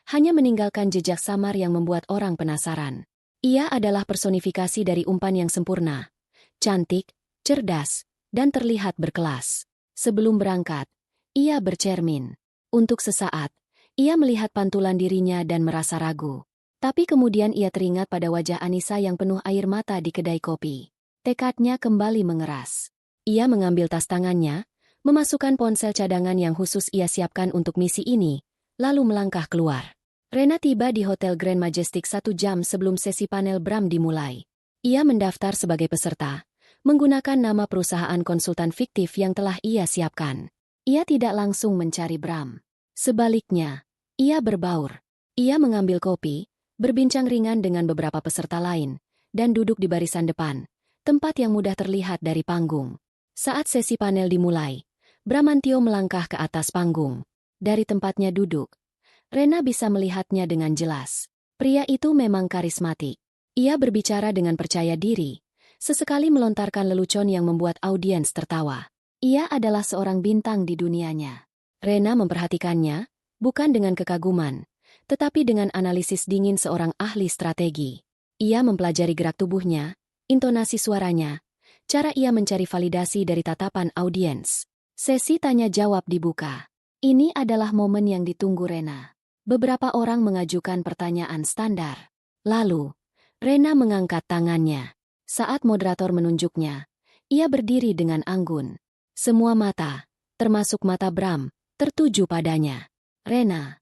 hanya meninggalkan jejak samar yang membuat orang penasaran. Ia adalah personifikasi dari umpan yang sempurna, cantik, cerdas, dan terlihat berkelas. Sebelum berangkat, ia bercermin. Untuk sesaat, ia melihat pantulan dirinya dan merasa ragu. Tapi kemudian ia teringat pada wajah Anissa yang penuh air mata di kedai kopi. Tekadnya kembali mengeras. Ia mengambil tas tangannya, memasukkan ponsel cadangan yang khusus ia siapkan untuk misi ini, lalu melangkah keluar. Rena tiba di Hotel Grand Majestic 1 jam sebelum sesi panel Bram dimulai. Ia mendaftar sebagai peserta, menggunakan nama perusahaan konsultan fiktif yang telah ia siapkan. Ia tidak langsung mencari Bram. Sebaliknya, ia berbaur. Ia mengambil kopi, berbincang ringan dengan beberapa peserta lain, dan duduk di barisan depan, tempat yang mudah terlihat dari panggung. Saat sesi panel dimulai, Bramantio melangkah ke atas panggung. Dari tempatnya duduk, Rena bisa melihatnya dengan jelas. Pria itu memang karismatik. Ia berbicara dengan percaya diri, sesekali melontarkan lelucon yang membuat audiens tertawa. Ia adalah seorang bintang di dunianya. Rena memperhatikannya, bukan dengan kekaguman, tetapi dengan analisis dingin seorang ahli strategi. Ia mempelajari gerak tubuhnya, intonasi suaranya, cara ia mencari validasi dari tatapan audiens. Sesi tanya-jawab dibuka. Ini adalah momen yang ditunggu Rena. Beberapa orang mengajukan pertanyaan standar. Lalu, Rena mengangkat tangannya. Saat moderator menunjuknya, ia berdiri dengan anggun. Semua mata, termasuk mata Bram, tertuju padanya. Rena.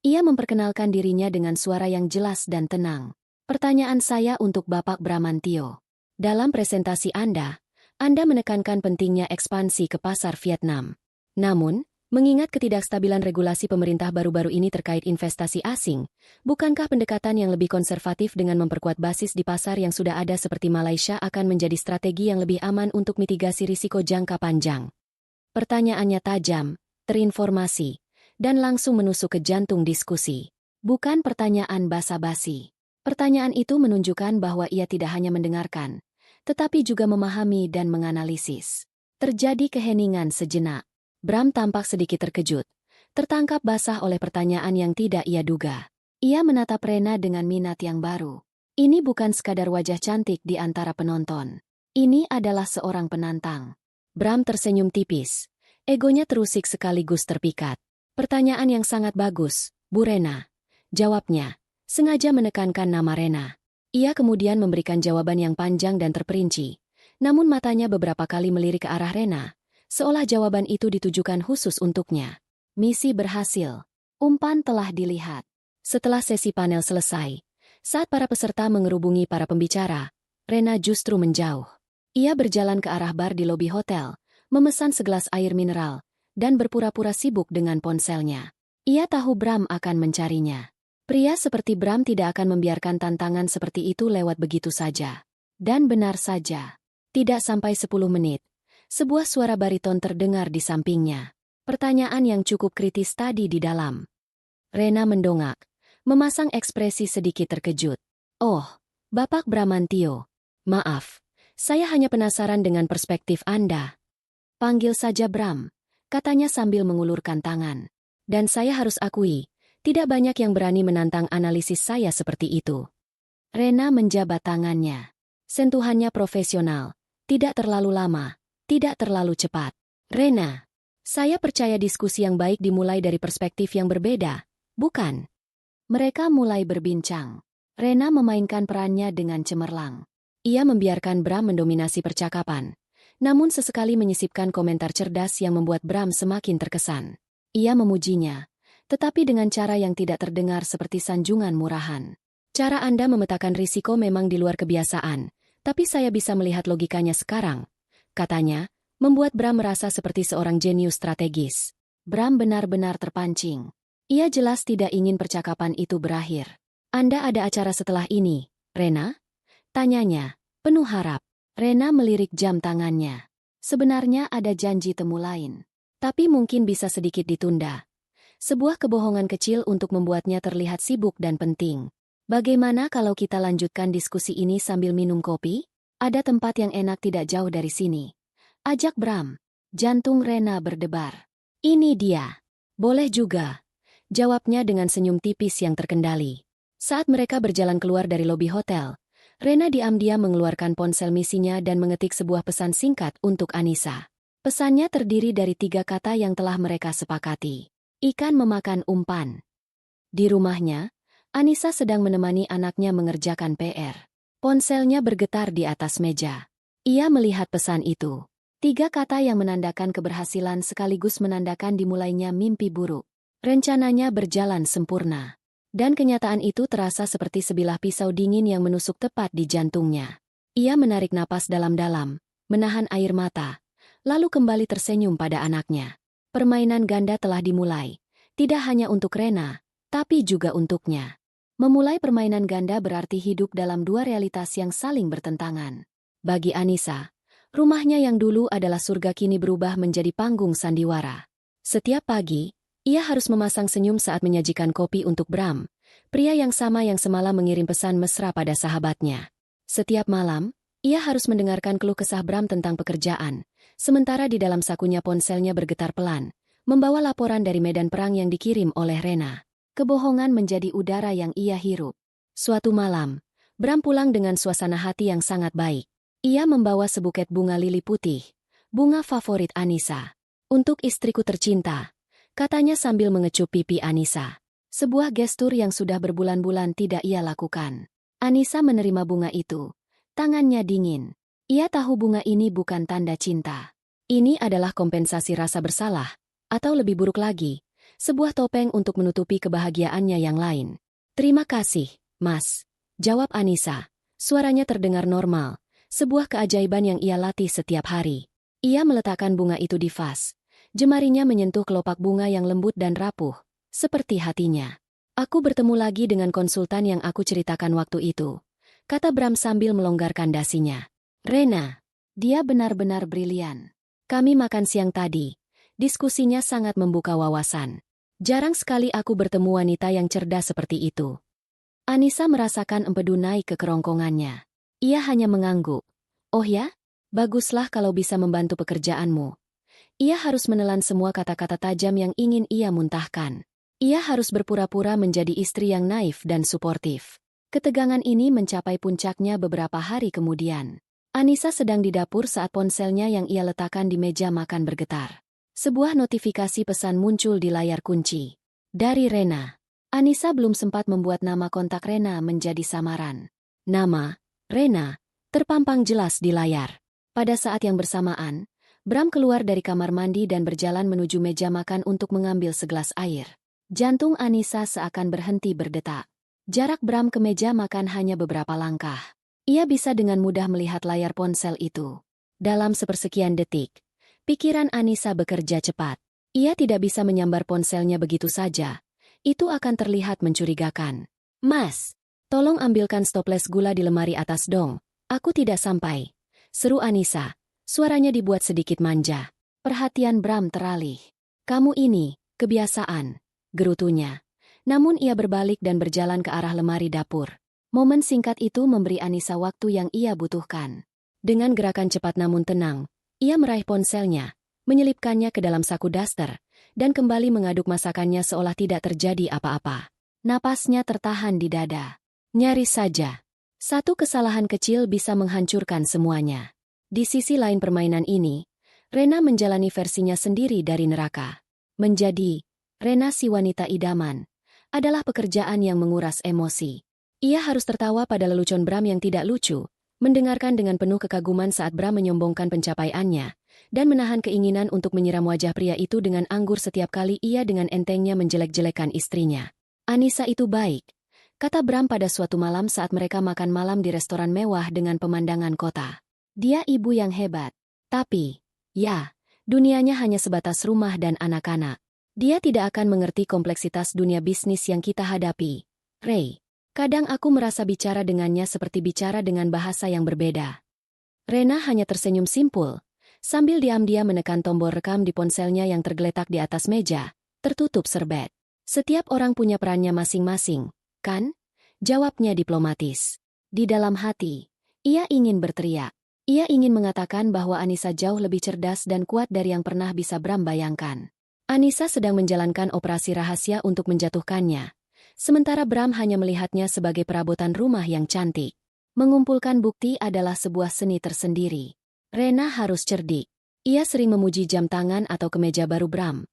Ia memperkenalkan dirinya dengan suara yang jelas dan tenang. Pertanyaan saya untuk Bapak Bramantio. Dalam presentasi Anda menekankan pentingnya ekspansi ke pasar Vietnam. Namun, mengingat ketidakstabilan regulasi pemerintah baru-baru ini terkait investasi asing, bukankah pendekatan yang lebih konservatif dengan memperkuat basis di pasar yang sudah ada seperti Malaysia akan menjadi strategi yang lebih aman untuk mitigasi risiko jangka panjang? Pertanyaannya tajam, terinformasi, dan langsung menusuk ke jantung diskusi. Bukan pertanyaan basa-basi. Pertanyaan itu menunjukkan bahwa ia tidak hanya mendengarkan, tetapi juga memahami dan menganalisis. Terjadi keheningan sejenak. Bram tampak sedikit terkejut, tertangkap basah oleh pertanyaan yang tidak ia duga. Ia menatap Rena dengan minat yang baru. Ini bukan sekadar wajah cantik di antara penonton. Ini adalah seorang penantang. Bram tersenyum tipis. Egonya terusik sekaligus terpikat. Pertanyaan yang sangat bagus, Bu Rena. Jawabnya, sengaja menekankan nama Rena. Ia kemudian memberikan jawaban yang panjang dan terperinci, namun matanya beberapa kali melirik ke arah Rena, seolah jawaban itu ditujukan khusus untuknya. Misi berhasil. Umpan telah dilihat. Setelah sesi panel selesai, saat para peserta mengerubungi para pembicara, Rena justru menjauh. Ia berjalan ke arah bar di lobi hotel, memesan segelas air mineral, dan berpura-pura sibuk dengan ponselnya. Ia tahu Bram akan mencarinya. Pria seperti Bram tidak akan membiarkan tantangan seperti itu lewat begitu saja. Dan benar saja. Tidak sampai 10 menit, sebuah suara bariton terdengar di sampingnya. Pertanyaan yang cukup kritis tadi di dalam. Rena mendongak, memasang ekspresi sedikit terkejut. Oh, Bapak Bramantio. Maaf, saya hanya penasaran dengan perspektif Anda. Panggil saja Bram, katanya sambil mengulurkan tangan. Dan saya harus akui, tidak banyak yang berani menantang analisis saya seperti itu. Rena menjabat tangannya. Sentuhannya profesional, tidak terlalu lama, tidak terlalu cepat. Rena, saya percaya diskusi yang baik dimulai dari perspektif yang berbeda, bukan? Mereka mulai berbincang. Rena memainkan perannya dengan cemerlang. Ia membiarkan Bram mendominasi percakapan, namun sesekali menyisipkan komentar cerdas yang membuat Bram semakin terkesan. Ia memujinya, tetapi dengan cara yang tidak terdengar seperti sanjungan murahan. Cara Anda memetakan risiko memang di luar kebiasaan, tapi saya bisa melihat logikanya sekarang, katanya, membuat Bram merasa seperti seorang jenius strategis. Bram benar-benar terpancing. Ia jelas tidak ingin percakapan itu berakhir. Anda ada acara setelah ini, Rena? Tanyanya, penuh harap. Rena melirik jam tangannya. Sebenarnya ada janji temu lain. Tapi mungkin bisa sedikit ditunda. Sebuah kebohongan kecil untuk membuatnya terlihat sibuk dan penting. Bagaimana kalau kita lanjutkan diskusi ini sambil minum kopi? Ada tempat yang enak tidak jauh dari sini. Ajak Bram. Jantung Rena berdebar. Ini dia. Boleh juga. Jawabnya dengan senyum tipis yang terkendali. Saat mereka berjalan keluar dari lobi hotel, Rena diam-diam mengeluarkan ponsel misinya dan mengetik sebuah pesan singkat untuk Anissa. Pesannya terdiri dari 3 kata yang telah mereka sepakati. Ikan memakan umpan. Di rumahnya, Anissa sedang menemani anaknya mengerjakan PR. Ponselnya bergetar di atas meja. Ia melihat pesan itu. 3 kata yang menandakan keberhasilan sekaligus menandakan dimulainya mimpi buruk. Rencananya berjalan sempurna. Dan kenyataan itu terasa seperti sebilah pisau dingin yang menusuk tepat di jantungnya. Ia menarik napas dalam-dalam, menahan air mata, lalu kembali tersenyum pada anaknya. Permainan ganda telah dimulai, tidak hanya untuk Rena, tapi juga untuknya. Memulai permainan ganda berarti hidup dalam 2 realitas yang saling bertentangan. Bagi Anissa, rumahnya yang dulu adalah surga kini berubah menjadi panggung sandiwara. Setiap pagi, ia harus memasang senyum saat menyajikan kopi untuk Bram, pria yang sama yang semalam mengirim pesan mesra pada sahabatnya. Setiap malam, ia harus mendengarkan keluh kesah Bram tentang pekerjaan, sementara di dalam sakunya ponselnya bergetar pelan, membawa laporan dari medan perang yang dikirim oleh Rena. Kebohongan menjadi udara yang ia hirup. Suatu malam, Bram pulang dengan suasana hati yang sangat baik. Ia membawa sebuket bunga lili putih, bunga favorit Anissa. Untuk istriku tercinta, katanya sambil mengecup pipi Anissa. Sebuah gestur yang sudah berbulan-bulan tidak ia lakukan. Anissa menerima bunga itu. Tangannya dingin. Ia tahu bunga ini bukan tanda cinta. Ini adalah kompensasi rasa bersalah, atau lebih buruk lagi, sebuah topeng untuk menutupi kebahagiaannya yang lain. Terima kasih, Mas. Jawab Anissa. Suaranya terdengar normal, sebuah keajaiban yang ia latih setiap hari. Ia meletakkan bunga itu di vas. Jemarinya menyentuh kelopak bunga yang lembut dan rapuh, seperti hatinya. Aku bertemu lagi dengan konsultan yang aku ceritakan waktu itu, kata Bram sambil melonggarkan dasinya. Rena, dia benar-benar brilian. Kami makan siang tadi. Diskusinya sangat membuka wawasan. Jarang sekali aku bertemu wanita yang cerdas seperti itu. Anissa merasakan empedu naik ke kerongkongannya. Ia hanya mengangguk. Oh ya? Baguslah kalau bisa membantu pekerjaanmu. Ia harus menelan semua kata-kata tajam yang ingin ia muntahkan. Ia harus berpura-pura menjadi istri yang naif dan suportif. Ketegangan ini mencapai puncaknya beberapa hari kemudian. Anissa sedang di dapur saat ponselnya yang ia letakkan di meja makan bergetar. Sebuah notifikasi pesan muncul di layar kunci. Dari Rena. Anissa belum sempat membuat nama kontak Rena menjadi samaran. Nama, Rena, terpampang jelas di layar. Pada saat yang bersamaan, Bram keluar dari kamar mandi dan berjalan menuju meja makan untuk mengambil segelas air. Jantung Anissa seakan berhenti berdetak. Jarak Bram ke meja makan hanya beberapa langkah. Ia bisa dengan mudah melihat layar ponsel itu. Dalam sepersekian detik, pikiran Anissa bekerja cepat. Ia tidak bisa menyambar ponselnya begitu saja. Itu akan terlihat mencurigakan. Mas, tolong ambilkan stoples gula di lemari atas dong. Aku tidak sampai. Seru Anissa. Suaranya dibuat sedikit manja. Perhatian Bram teralih. Kamu ini, kebiasaan, gerutunya. Namun ia berbalik dan berjalan ke arah lemari dapur. Momen singkat itu memberi Anissa waktu yang ia butuhkan. Dengan gerakan cepat namun tenang, ia meraih ponselnya, menyelipkannya ke dalam saku daster, dan kembali mengaduk masakannya seolah tidak terjadi apa-apa. Napasnya tertahan di dada. Nyaris saja. Satu kesalahan kecil bisa menghancurkan semuanya. Di sisi lain permainan ini, Rena menjalani versinya sendiri dari neraka. Menjadi Rena si wanita idaman adalah pekerjaan yang menguras emosi. Ia harus tertawa pada lelucon Bram yang tidak lucu, mendengarkan dengan penuh kekaguman saat Bram menyombongkan pencapaiannya, dan menahan keinginan untuk menyiram wajah pria itu dengan anggur setiap kali ia dengan entengnya menjelek-jelekan istrinya. Anissa itu baik, kata Bram pada suatu malam saat mereka makan malam di restoran mewah dengan pemandangan kota. Dia ibu yang hebat. Tapi, ya, dunianya hanya sebatas rumah dan anak-anak. Dia tidak akan mengerti kompleksitas dunia bisnis yang kita hadapi. Ray. Kadang aku merasa bicara dengannya seperti bicara dengan bahasa yang berbeda. Rena hanya tersenyum simpul, sambil diam-diam menekan tombol rekam di ponselnya yang tergeletak di atas meja, tertutup serbet. Setiap orang punya perannya masing-masing, kan? Jawabnya diplomatis. Di dalam hati, ia ingin berteriak. Ia ingin mengatakan bahwa Anissa jauh lebih cerdas dan kuat dari yang pernah bisa Bram bayangkan. Anissa sedang menjalankan operasi rahasia untuk menjatuhkannya. Sementara Bram hanya melihatnya sebagai perabotan rumah yang cantik. Mengumpulkan bukti adalah sebuah seni tersendiri. Rena harus cerdik. Ia sering memuji jam tangan atau kemeja baru Bram,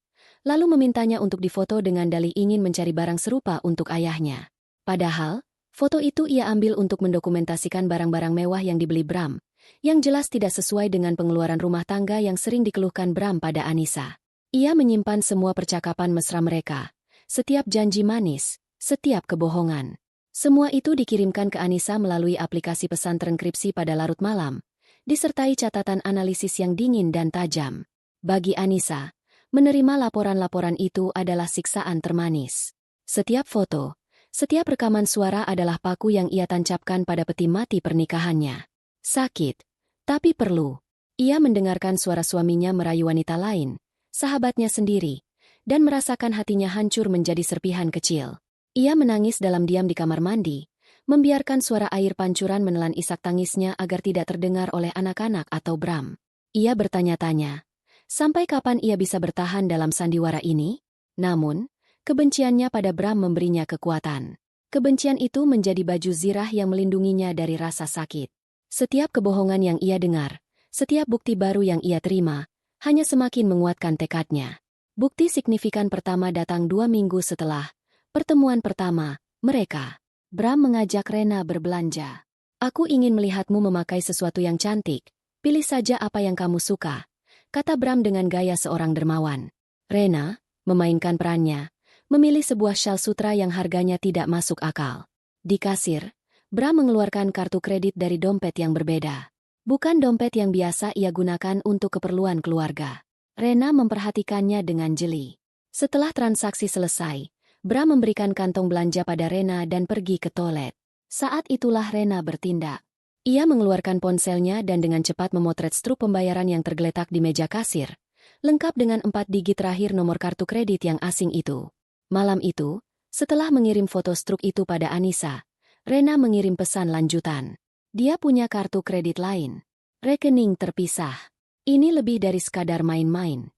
lalu memintanya untuk difoto dengan dalih ingin mencari barang serupa untuk ayahnya. Padahal, foto itu ia ambil untuk mendokumentasikan barang-barang mewah yang dibeli Bram, yang jelas tidak sesuai dengan pengeluaran rumah tangga yang sering dikeluhkan Bram pada Anissa. Ia menyimpan semua percakapan mesra mereka, setiap janji manis, setiap kebohongan. Semua itu dikirimkan ke Anissa melalui aplikasi pesan terenkripsi pada larut malam, disertai catatan analisis yang dingin dan tajam. Bagi Anissa, menerima laporan-laporan itu adalah siksaan termanis. Setiap foto, setiap rekaman suara adalah paku yang ia tancapkan pada peti mati pernikahannya. Sakit, tapi perlu. Ia mendengarkan suara suaminya merayu wanita lain, sahabatnya sendiri, dan merasakan hatinya hancur menjadi serpihan kecil. Ia menangis dalam diam di kamar mandi, membiarkan suara air pancuran menelan isak tangisnya agar tidak terdengar oleh anak-anak atau Bram. Ia bertanya-tanya, sampai kapan ia bisa bertahan dalam sandiwara ini? Namun, kebenciannya pada Bram memberinya kekuatan. Kebencian itu menjadi baju zirah yang melindunginya dari rasa sakit. Setiap kebohongan yang ia dengar, setiap bukti baru yang ia terima, hanya semakin menguatkan tekadnya. Bukti signifikan pertama datang 2 minggu setelah pertemuan pertama, mereka. Bram mengajak Rena berbelanja. Aku ingin melihatmu memakai sesuatu yang cantik. Pilih saja apa yang kamu suka, kata Bram dengan gaya seorang dermawan. Rena, memainkan perannya, memilih sebuah syal sutra yang harganya tidak masuk akal. Di kasir, Bram mengeluarkan kartu kredit dari dompet yang berbeda. Bukan dompet yang biasa ia gunakan untuk keperluan keluarga. Rena memperhatikannya dengan jeli. Setelah transaksi selesai, Bram memberikan kantong belanja pada Rena dan pergi ke toilet. Saat itulah Rena bertindak. Ia mengeluarkan ponselnya dan dengan cepat memotret struk pembayaran yang tergeletak di meja kasir, lengkap dengan 4 digit terakhir nomor kartu kredit yang asing itu. Malam itu, setelah mengirim foto struk itu pada Anissa, Rena mengirim pesan lanjutan. Dia punya kartu kredit lain. Rekening terpisah. Ini lebih dari sekadar main-main.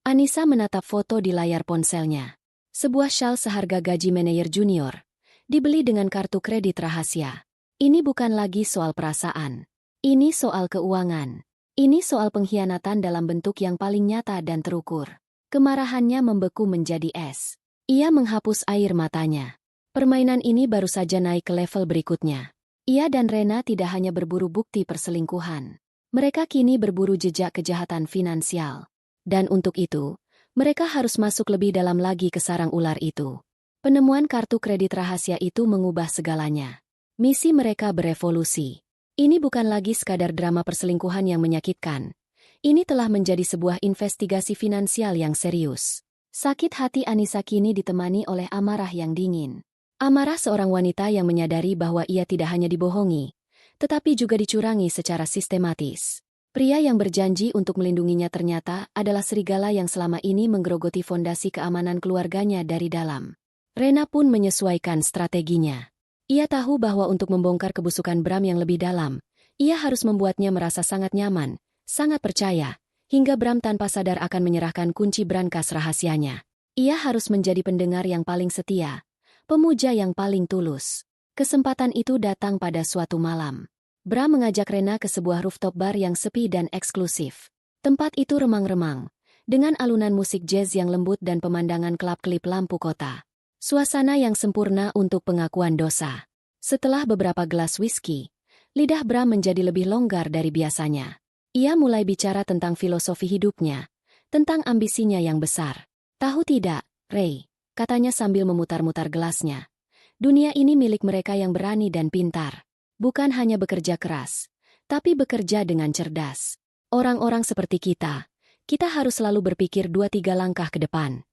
Anissa menatap foto di layar ponselnya. Sebuah syal seharga gaji manajer junior, dibeli dengan kartu kredit rahasia. Ini bukan lagi soal perasaan. Ini soal keuangan. Ini soal pengkhianatan dalam bentuk yang paling nyata dan terukur. Kemarahannya membeku menjadi es. Ia menghapus air matanya. Permainan ini baru saja naik ke level berikutnya. Ia dan Rena tidak hanya berburu bukti perselingkuhan. Mereka kini berburu jejak kejahatan finansial. Dan untuk itu, mereka harus masuk lebih dalam lagi ke sarang ular itu. Penemuan kartu kredit rahasia itu mengubah segalanya. Misi mereka berevolusi. Ini bukan lagi sekadar drama perselingkuhan yang menyakitkan. Ini telah menjadi sebuah investigasi finansial yang serius. Sakit hati Anissa kini ditemani oleh amarah yang dingin. Amarah seorang wanita yang menyadari bahwa ia tidak hanya dibohongi, tetapi juga dicurangi secara sistematis. Pria yang berjanji untuk melindunginya ternyata adalah serigala yang selama ini menggerogoti fondasi keamanan keluarganya dari dalam. Rena pun menyesuaikan strateginya. Ia tahu bahwa untuk membongkar kebusukan Bram yang lebih dalam, ia harus membuatnya merasa sangat nyaman, sangat percaya, hingga Bram tanpa sadar akan menyerahkan kunci brankas rahasianya. Ia harus menjadi pendengar yang paling setia, pemuja yang paling tulus. Kesempatan itu datang pada suatu malam. Bram mengajak Rena ke sebuah rooftop bar yang sepi dan eksklusif. Tempat itu remang-remang, dengan alunan musik jazz yang lembut dan pemandangan kelap-kelip lampu kota. Suasana yang sempurna untuk pengakuan dosa. Setelah beberapa gelas whisky, lidah Bram menjadi lebih longgar dari biasanya. Ia mulai bicara tentang filosofi hidupnya, tentang ambisinya yang besar. Tahu tidak, Ray, katanya sambil memutar-mutar gelasnya. Dunia ini milik mereka yang berani dan pintar. Bukan hanya bekerja keras, tapi bekerja dengan cerdas. Orang-orang seperti kita harus selalu berpikir 2-3 langkah ke depan.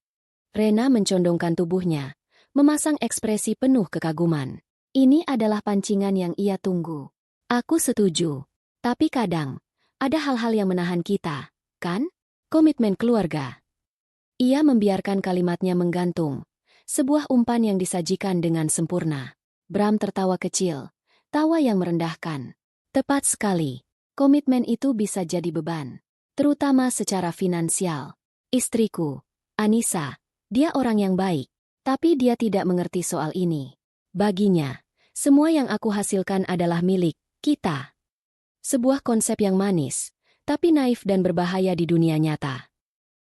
Rena mencondongkan tubuhnya, memasang ekspresi penuh kekaguman. Ini adalah pancingan yang ia tunggu. Aku setuju. Tapi kadang, ada hal-hal yang menahan kita, kan? Komitmen keluarga. Ia membiarkan kalimatnya menggantung. Sebuah umpan yang disajikan dengan sempurna. Bram tertawa kecil. Tawa yang merendahkan. Tepat sekali. Komitmen itu bisa jadi beban. Terutama secara finansial. Istriku, Anissa, dia orang yang baik. Tapi dia tidak mengerti soal ini. Baginya, semua yang aku hasilkan adalah milik kita. Sebuah konsep yang manis, tapi naif dan berbahaya di dunia nyata.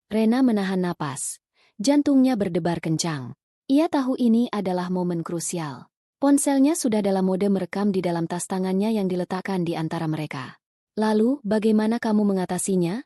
Rena menahan napas. Jantungnya berdebar kencang. Ia tahu ini adalah momen krusial. Ponselnya sudah dalam mode merekam di dalam tas tangannya yang diletakkan di antara mereka. Lalu, bagaimana kamu mengatasinya?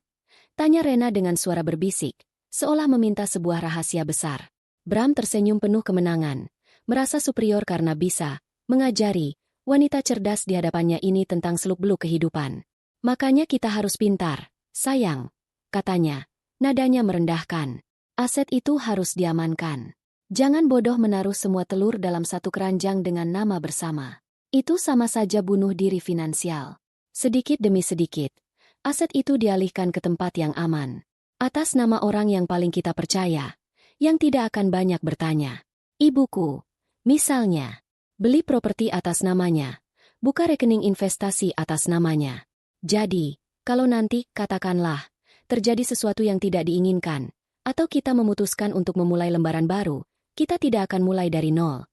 Tanya Rena dengan suara berbisik, seolah meminta sebuah rahasia besar. Bram tersenyum penuh kemenangan, merasa superior karena bisa mengajari wanita cerdas di hadapannya ini tentang seluk-beluk kehidupan. Makanya kita harus pintar, sayang, katanya, nadanya merendahkan. Aset itu harus diamankan. Jangan bodoh menaruh semua telur dalam satu keranjang dengan nama bersama. Itu sama saja bunuh diri finansial. Sedikit demi sedikit, aset itu dialihkan ke tempat yang aman. Atas nama orang yang paling kita percaya, yang tidak akan banyak bertanya. Ibuku, misalnya, beli properti atas namanya, buka rekening investasi atas namanya. Jadi, kalau nanti, katakanlah, terjadi sesuatu yang tidak diinginkan, atau kita memutuskan untuk memulai lembaran baru, kita tidak akan mulai dari nol.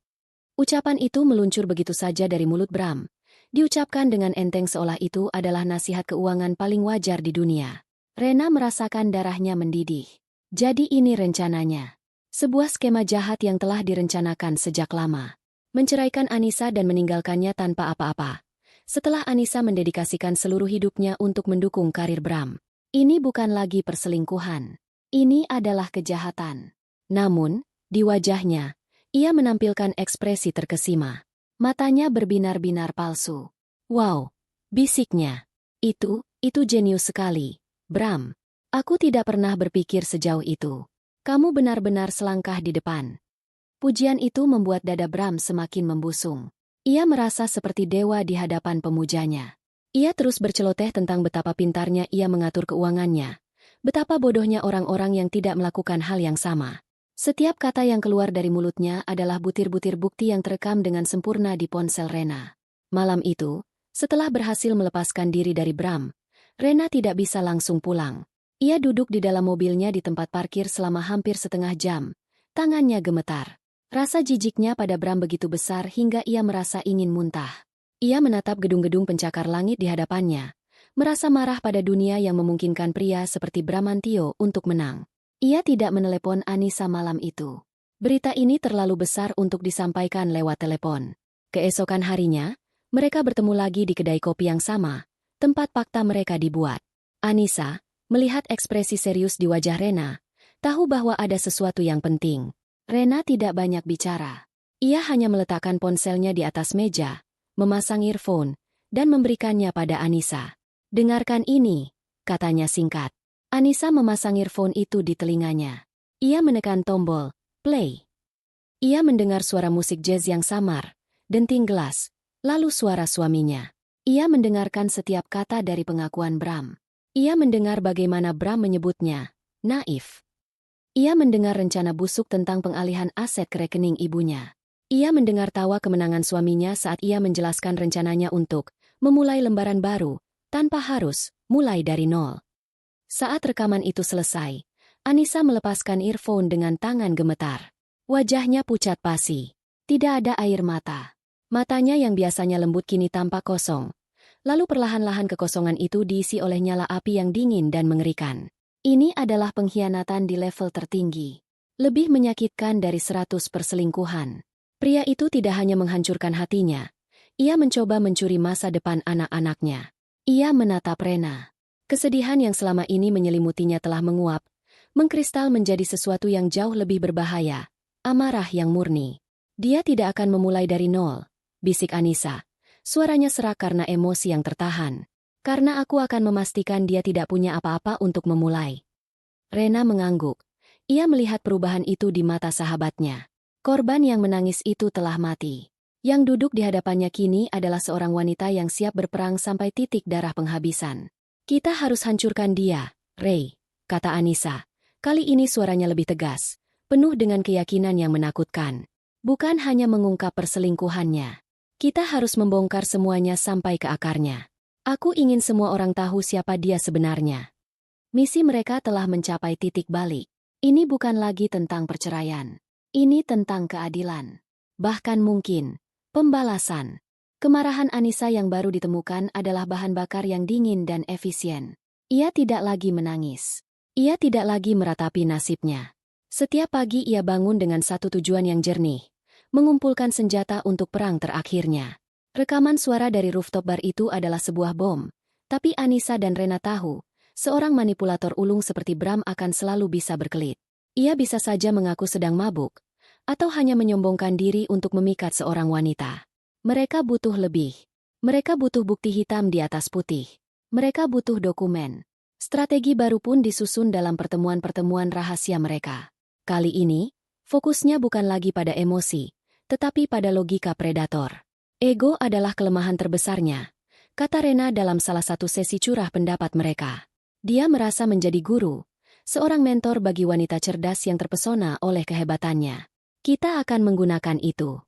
Ucapan itu meluncur begitu saja dari mulut Bram. Diucapkan dengan enteng seolah itu adalah nasihat keuangan paling wajar di dunia. Rena merasakan darahnya mendidih. Jadi ini rencananya. Sebuah skema jahat yang telah direncanakan sejak lama. Menceraikan Anissa dan meninggalkannya tanpa apa-apa. Setelah Anissa mendedikasikan seluruh hidupnya untuk mendukung karir Bram. Ini bukan lagi perselingkuhan. Ini adalah kejahatan. Namun, di wajahnya, ia menampilkan ekspresi terkesima. Matanya berbinar-binar palsu. Wow, bisiknya. Itu jenius sekali, Bram. Aku tidak pernah berpikir sejauh itu. Kamu benar-benar selangkah di depan. Pujian itu membuat dada Bram semakin membusung. Ia merasa seperti dewa di hadapan pemujanya. Ia terus berceloteh tentang betapa pintarnya ia mengatur keuangannya. Betapa bodohnya orang-orang yang tidak melakukan hal yang sama. Setiap kata yang keluar dari mulutnya adalah butir-butir bukti yang terekam dengan sempurna di ponsel Rena. Malam itu, setelah berhasil melepaskan diri dari Bram, Rena tidak bisa langsung pulang. Ia duduk di dalam mobilnya di tempat parkir selama hampir setengah jam. Tangannya gemetar. Rasa jijiknya pada Bram begitu besar hingga ia merasa ingin muntah. Ia menatap gedung-gedung pencakar langit di hadapannya, merasa marah pada dunia yang memungkinkan pria seperti Bramantio untuk menang. Ia tidak menelepon Anissa malam itu. Berita ini terlalu besar untuk disampaikan lewat telepon. Keesokan harinya, mereka bertemu lagi di kedai kopi yang sama, tempat fakta mereka dibuat. Anissa, melihat ekspresi serius di wajah Rena, tahu bahwa ada sesuatu yang penting. Rena tidak banyak bicara. Ia hanya meletakkan ponselnya di atas meja, memasang earphone, dan memberikannya pada Anissa. Dengarkan ini, katanya singkat. Anissa memasang earphone itu di telinganya. Ia menekan tombol play. Ia mendengar suara musik jazz yang samar, denting gelas, lalu suara suaminya. Ia mendengarkan setiap kata dari pengakuan Bram. Ia mendengar bagaimana Bram menyebutnya naif. Ia mendengar rencana busuk tentang pengalihan aset ke rekening ibunya. Ia mendengar tawa kemenangan suaminya saat ia menjelaskan rencananya untuk memulai lembaran baru, tanpa harus mulai dari nol. Saat rekaman itu selesai, Anissa melepaskan earphone dengan tangan gemetar. Wajahnya pucat pasi. Tidak ada air mata. Matanya yang biasanya lembut kini tampak kosong. Lalu perlahan-lahan kekosongan itu diisi oleh nyala api yang dingin dan mengerikan. Ini adalah pengkhianatan di level tertinggi. Lebih menyakitkan dari 100 perselingkuhan. Pria itu tidak hanya menghancurkan hatinya, ia mencoba mencuri masa depan anak-anaknya. Ia menatap Rena. Kesedihan yang selama ini menyelimutinya telah menguap, mengkristal menjadi sesuatu yang jauh lebih berbahaya, amarah yang murni. Dia tidak akan memulai dari nol, bisik Anissa. Suaranya serak karena emosi yang tertahan. Karena aku akan memastikan dia tidak punya apa-apa untuk memulai. Rena mengangguk. Ia melihat perubahan itu di mata sahabatnya. Korban yang menangis itu telah mati. Yang duduk di hadapannya kini adalah seorang wanita yang siap berperang sampai titik darah penghabisan. Kita harus hancurkan dia, Ray, kata Anissa. Kali ini suaranya lebih tegas, penuh dengan keyakinan yang menakutkan. Bukan hanya mengungkap perselingkuhannya. Kita harus membongkar semuanya sampai ke akarnya. Aku ingin semua orang tahu siapa dia sebenarnya. Misi mereka telah mencapai titik balik. Ini bukan lagi tentang perceraian. Ini tentang keadilan. Bahkan mungkin, pembalasan. Kemarahan Anissa yang baru ditemukan adalah bahan bakar yang dingin dan efisien. Ia tidak lagi menangis. Ia tidak lagi meratapi nasibnya. Setiap pagi ia bangun dengan satu tujuan yang jernih. Mengumpulkan senjata untuk perang terakhirnya. Rekaman suara dari rooftop bar itu adalah sebuah bom. Tapi Anissa dan Rena tahu, seorang manipulator ulung seperti Bram akan selalu bisa berkelit. Ia bisa saja mengaku sedang mabuk, atau hanya menyombongkan diri untuk memikat seorang wanita. Mereka butuh lebih. Mereka butuh bukti hitam di atas putih. Mereka butuh dokumen. Strategi baru pun disusun dalam pertemuan-pertemuan rahasia mereka. Kali ini, fokusnya bukan lagi pada emosi, tetapi pada logika predator. Ego adalah kelemahan terbesarnya, kata Rena dalam salah satu sesi curah pendapat mereka. Dia merasa menjadi guru, seorang mentor bagi wanita cerdas yang terpesona oleh kehebatannya. Kita akan menggunakan itu.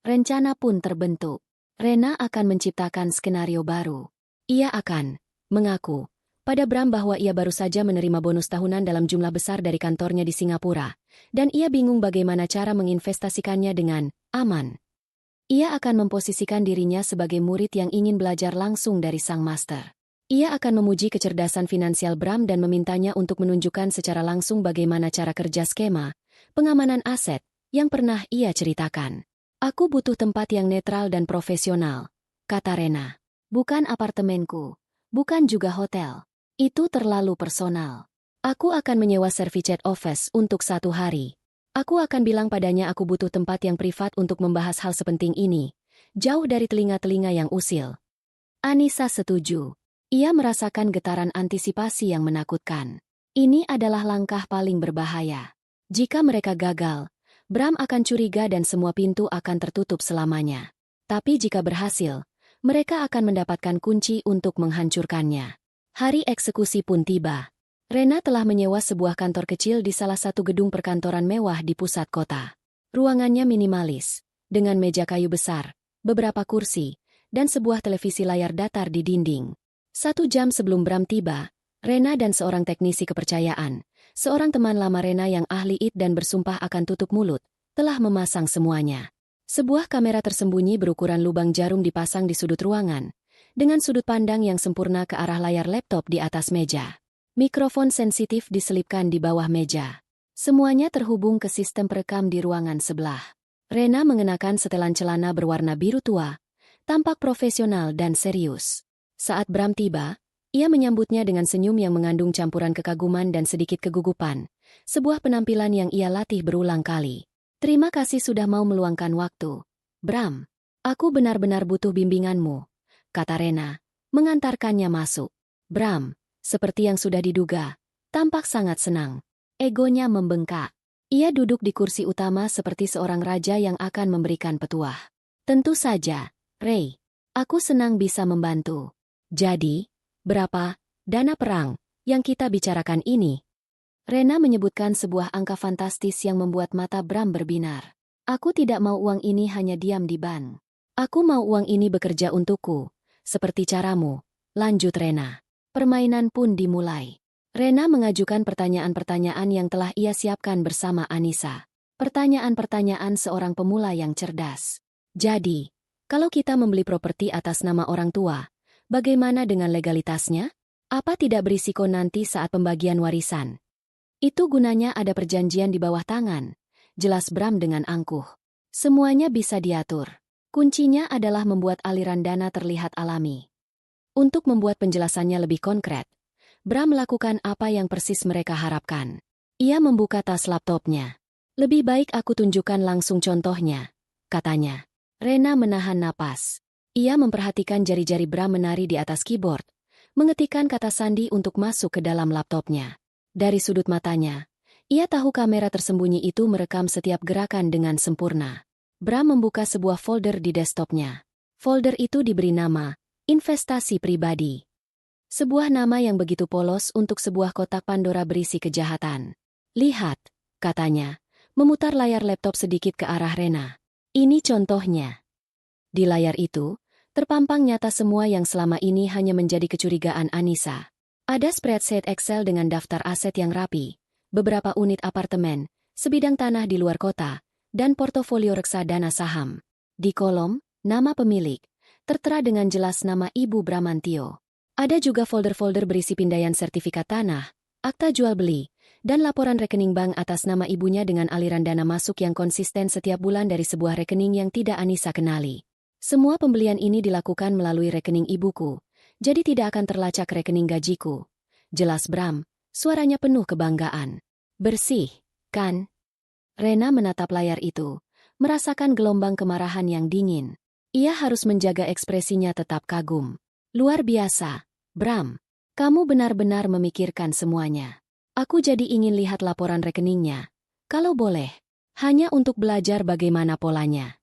Rencana pun terbentuk. Rena akan menciptakan skenario baru. Ia akan mengaku pada Bram bahwa ia baru saja menerima bonus tahunan dalam jumlah besar dari kantornya di Singapura, dan ia bingung bagaimana cara menginvestasikannya dengan aman. Ia akan memposisikan dirinya sebagai murid yang ingin belajar langsung dari sang master. Ia akan memuji kecerdasan finansial Bram dan memintanya untuk menunjukkan secara langsung bagaimana cara kerja skema pengamanan aset yang pernah ia ceritakan. Aku butuh tempat yang netral dan profesional, kata Rena. Bukan apartemenku, bukan juga hotel. Itu terlalu personal. Aku akan menyewa servicet office untuk 1 hari. Aku akan bilang padanya aku butuh tempat yang privat untuk membahas hal sepenting ini, jauh dari telinga-telinga yang usil. Anissa setuju. Ia merasakan getaran antisipasi yang menakutkan. Ini adalah langkah paling berbahaya. Jika mereka gagal, Bram akan curiga dan semua pintu akan tertutup selamanya. Tapi jika berhasil, mereka akan mendapatkan kunci untuk menghancurkannya. Hari eksekusi pun tiba. Rena telah menyewa sebuah kantor kecil di salah satu gedung perkantoran mewah di pusat kota. Ruangannya minimalis, dengan meja kayu besar, beberapa kursi, dan sebuah televisi layar datar di dinding. 1 jam sebelum Bram tiba, Rena dan seorang teknisi kepercayaan, seorang teman lama Rena yang ahli IT dan bersumpah akan tutup mulut, telah memasang semuanya. Sebuah kamera tersembunyi berukuran lubang jarum dipasang di sudut ruangan, dengan sudut pandang yang sempurna ke arah layar laptop di atas meja. Mikrofon sensitif diselipkan di bawah meja. Semuanya terhubung ke sistem perekam di ruangan sebelah. Rena mengenakan setelan celana berwarna biru tua, tampak profesional dan serius. Saat Bram tiba, ia menyambutnya dengan senyum yang mengandung campuran kekaguman dan sedikit kegugupan, sebuah penampilan yang ia latih berulang kali. Terima kasih sudah mau meluangkan waktu, Bram. Aku benar-benar butuh bimbinganmu, kata Rena, mengantarkannya masuk. Bram, seperti yang sudah diduga, tampak sangat senang. Egonya membengkak. Ia duduk di kursi utama seperti seorang raja yang akan memberikan petuah. Tentu saja, Ray. Aku senang bisa membantu. Jadi, berapa dana perang yang kita bicarakan ini? Rena menyebutkan sebuah angka fantastis yang membuat mata Bram berbinar. Aku tidak mau uang ini hanya diam di bank. Aku mau uang ini bekerja untukku, seperti caramu, lanjut Rena. Permainan pun dimulai. Rena mengajukan pertanyaan-pertanyaan yang telah ia siapkan bersama Anissa. Pertanyaan-pertanyaan seorang pemula yang cerdas. Jadi, kalau kita membeli properti atas nama orang tua, bagaimana dengan legalitasnya? Apa tidak berisiko nanti saat pembagian warisan? Itu gunanya ada perjanjian di bawah tangan, jelas Bram dengan angkuh. Semuanya bisa diatur. Kuncinya adalah membuat aliran dana terlihat alami. Untuk membuat penjelasannya lebih konkret, Bram melakukan apa yang persis mereka harapkan. Ia membuka tas laptopnya. Lebih baik aku tunjukkan langsung contohnya, katanya. Rena menahan napas. Ia memperhatikan jari-jari Bram menari di atas keyboard, mengetikkan kata sandi untuk masuk ke dalam laptopnya. Dari sudut matanya, ia tahu kamera tersembunyi itu merekam setiap gerakan dengan sempurna. Bram membuka sebuah folder di desktopnya. Folder itu diberi nama, investasi pribadi. Sebuah nama yang begitu polos untuk sebuah kotak Pandora berisi kejahatan. Lihat, katanya, memutar layar laptop sedikit ke arah Rena. Ini contohnya. Di layar itu, terpampang nyata semua yang selama ini hanya menjadi kecurigaan Anissa. Ada spreadsheet Excel dengan daftar aset yang rapi, beberapa unit apartemen, sebidang tanah di luar kota, dan portofolio reksadana saham. Di kolom, nama pemilik, tertera dengan jelas nama Ibu Bramantio. Ada juga folder-folder berisi pindaian sertifikat tanah, akta jual beli, dan laporan rekening bank atas nama ibunya dengan aliran dana masuk yang konsisten setiap bulan dari sebuah rekening yang tidak Anissa kenali. Semua pembelian ini dilakukan melalui rekening ibuku, jadi tidak akan terlacak rekening gajiku. Jelas Bram, suaranya penuh kebanggaan. Bersih, kan? Rena menatap layar itu, merasakan gelombang kemarahan yang dingin. Ia harus menjaga ekspresinya tetap kagum. Luar biasa, Bram. Kamu benar-benar memikirkan semuanya. Aku jadi ingin lihat laporan rekeningnya. Kalau boleh, hanya untuk belajar bagaimana polanya.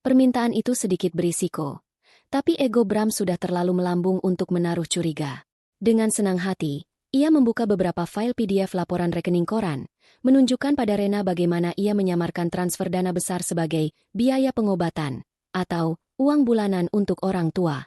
Permintaan itu sedikit berisiko. Tapi ego Bram sudah terlalu melambung untuk menaruh curiga. Dengan senang hati, ia membuka beberapa file PDF laporan rekening koran, menunjukkan pada Rena bagaimana ia menyamarkan transfer dana besar sebagai biaya pengobatan, atau uang bulanan untuk orang tua.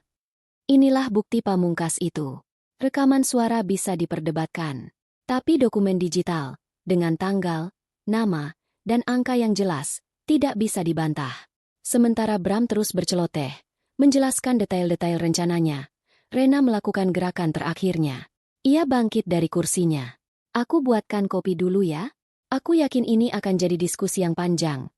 Inilah bukti pamungkas itu. Rekaman suara bisa diperdebatkan. Tapi dokumen digital, dengan tanggal, nama, dan angka yang jelas, tidak bisa dibantah. Sementara Bram terus berceloteh, menjelaskan detail-detail rencananya, Rena melakukan gerakan terakhirnya. Ia bangkit dari kursinya. Aku buatkan kopi dulu ya. Aku yakin ini akan jadi diskusi yang panjang.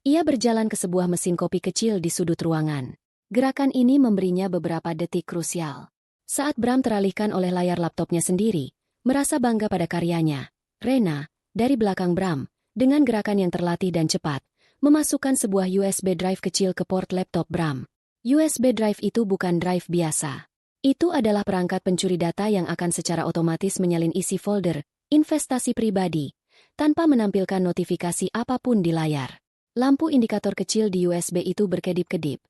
Ia berjalan ke sebuah mesin kopi kecil di sudut ruangan. Gerakan ini memberinya beberapa detik krusial. Saat Bram teralihkan oleh layar laptopnya sendiri, merasa bangga pada karyanya, Rena, dari belakang Bram, dengan gerakan yang terlatih dan cepat, memasukkan sebuah USB drive kecil ke port laptop Bram. USB drive itu bukan drive biasa. Itu adalah perangkat pencuri data yang akan secara otomatis menyalin isi folder, investasi pribadi, tanpa menampilkan notifikasi apapun di layar. Lampu indikator kecil di USB itu berkedip-kedip,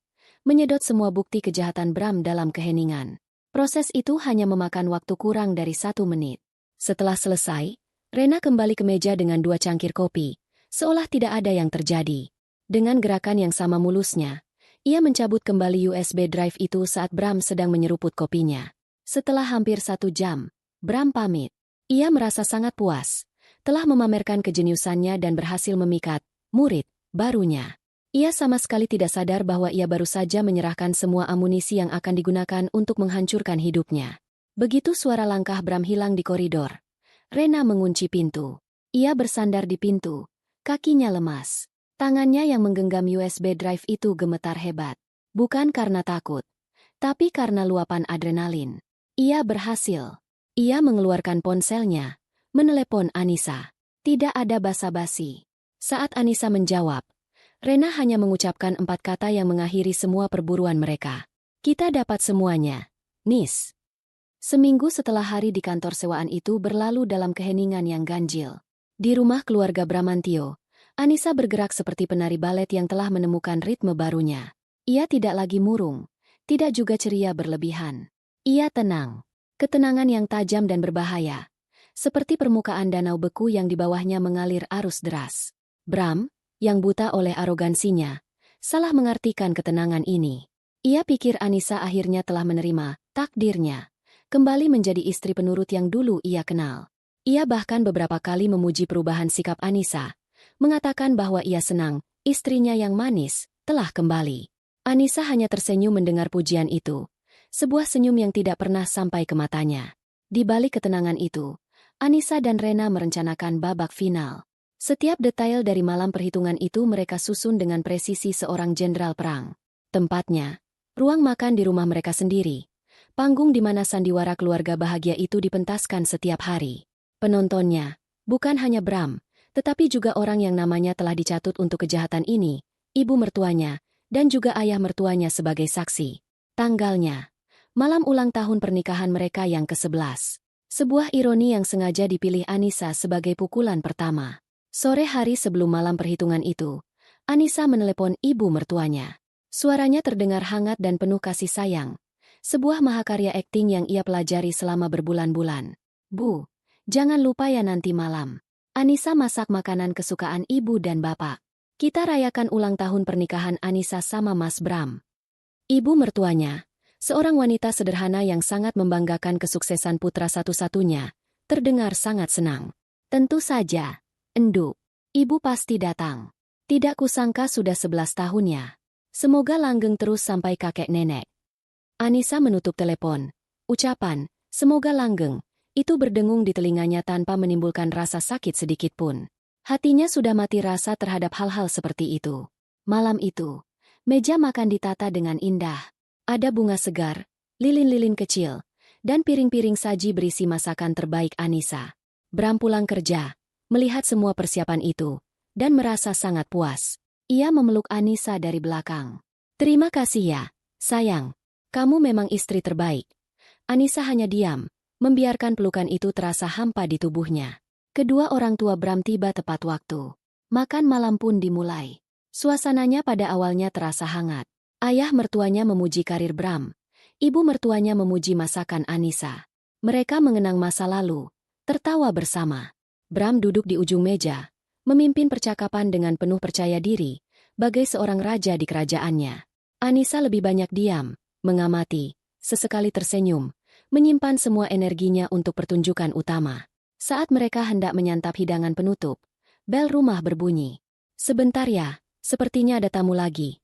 menyedot semua bukti kejahatan Bram dalam keheningan. Proses itu hanya memakan waktu kurang dari 1 menit. Setelah selesai, Rena kembali ke meja dengan 2 cangkir kopi, seolah tidak ada yang terjadi. Dengan gerakan yang sama mulusnya, ia mencabut kembali USB drive itu saat Bram sedang menyeruput kopinya. Setelah hampir 1 jam, Bram pamit. Ia merasa sangat puas, telah memamerkan kejeniusannya dan berhasil memikat murid barunya. Ia sama sekali tidak sadar bahwa ia baru saja menyerahkan semua amunisi yang akan digunakan untuk menghancurkan hidupnya. Begitu suara langkah Bram hilang di koridor, Rena mengunci pintu. Ia bersandar di pintu, kakinya lemas. Tangannya yang menggenggam USB drive itu gemetar hebat. Bukan karena takut, tapi karena luapan adrenalin. Ia berhasil. Ia mengeluarkan ponselnya, menelepon Anissa. Tidak ada basa-basi. Saat Anissa menjawab, Rena hanya mengucapkan 4 kata yang mengakhiri semua perburuan mereka. Kita dapat semuanya, Nis. Seminggu setelah hari di kantor sewaan itu berlalu dalam keheningan yang ganjil. Di rumah keluarga Bramantio, Anissa bergerak seperti penari balet yang telah menemukan ritme barunya. Ia tidak lagi murung, tidak juga ceria berlebihan. Ia tenang. Ketenangan yang tajam dan berbahaya. Seperti permukaan danau beku yang di bawahnya mengalir arus deras. Bram, yang buta oleh arogansinya, salah mengartikan ketenangan ini. Ia pikir Anissa akhirnya telah menerima takdirnya, kembali menjadi istri penurut yang dulu ia kenal. Ia bahkan beberapa kali memuji perubahan sikap Anissa, mengatakan bahwa ia senang, istrinya yang manis, telah kembali. Anissa hanya tersenyum mendengar pujian itu, sebuah senyum yang tidak pernah sampai ke matanya. Di balik ketenangan itu, Anissa dan Rena merencanakan babak final. Setiap detail dari malam perhitungan itu mereka susun dengan presisi seorang jenderal perang. Tempatnya, ruang makan di rumah mereka sendiri. Panggung di mana sandiwara keluarga bahagia itu dipentaskan setiap hari. Penontonnya, bukan hanya Bram, tetapi juga orang yang namanya telah dicatut untuk kejahatan ini, ibu mertuanya, dan juga ayah mertuanya sebagai saksi. Tanggalnya, malam ulang tahun pernikahan mereka yang ke-11. Sebuah ironi yang sengaja dipilih Anissa sebagai pukulan pertama. Sore hari sebelum malam perhitungan itu, Anissa menelepon ibu mertuanya. Suaranya terdengar hangat dan penuh kasih sayang. Sebuah mahakarya akting yang ia pelajari selama berbulan-bulan. Bu, jangan lupa ya nanti malam. Anissa masak makanan kesukaan ibu dan bapak. Kita rayakan ulang tahun pernikahan Anissa sama Mas Bram. Ibu mertuanya, seorang wanita sederhana yang sangat membanggakan kesuksesan putra satu-satunya, terdengar sangat senang. Tentu saja, Endu, ibu pasti datang. Tidak kusangka sudah 11 tahunnya. Semoga langgeng terus sampai kakek nenek. Anissa menutup telepon. Ucapan, semoga langgeng, itu berdengung di telinganya tanpa menimbulkan rasa sakit sedikit pun. Hatinya sudah mati rasa terhadap hal-hal seperti itu. Malam itu, meja makan ditata dengan indah. Ada bunga segar, lilin-lilin kecil, dan piring-piring saji berisi masakan terbaik Anissa. Bram pulang kerja, melihat semua persiapan itu, dan merasa sangat puas. Ia memeluk Anissa dari belakang. Terima kasih ya, sayang. Kamu memang istri terbaik. Anissa hanya diam, membiarkan pelukan itu terasa hampa di tubuhnya. Kedua orang tua Bram tiba tepat waktu. Makan malam pun dimulai. Suasananya pada awalnya terasa hangat. Ayah mertuanya memuji karir Bram. Ibu mertuanya memuji masakan Anissa. Mereka mengenang masa lalu, tertawa bersama. Bram duduk di ujung meja, memimpin percakapan dengan penuh percaya diri, bagai seorang raja di kerajaannya. Anissa lebih banyak diam, mengamati, sesekali tersenyum, menyimpan semua energinya untuk pertunjukan utama. Saat mereka hendak menyantap hidangan penutup, bel rumah berbunyi. Sebentar ya, sepertinya ada tamu lagi,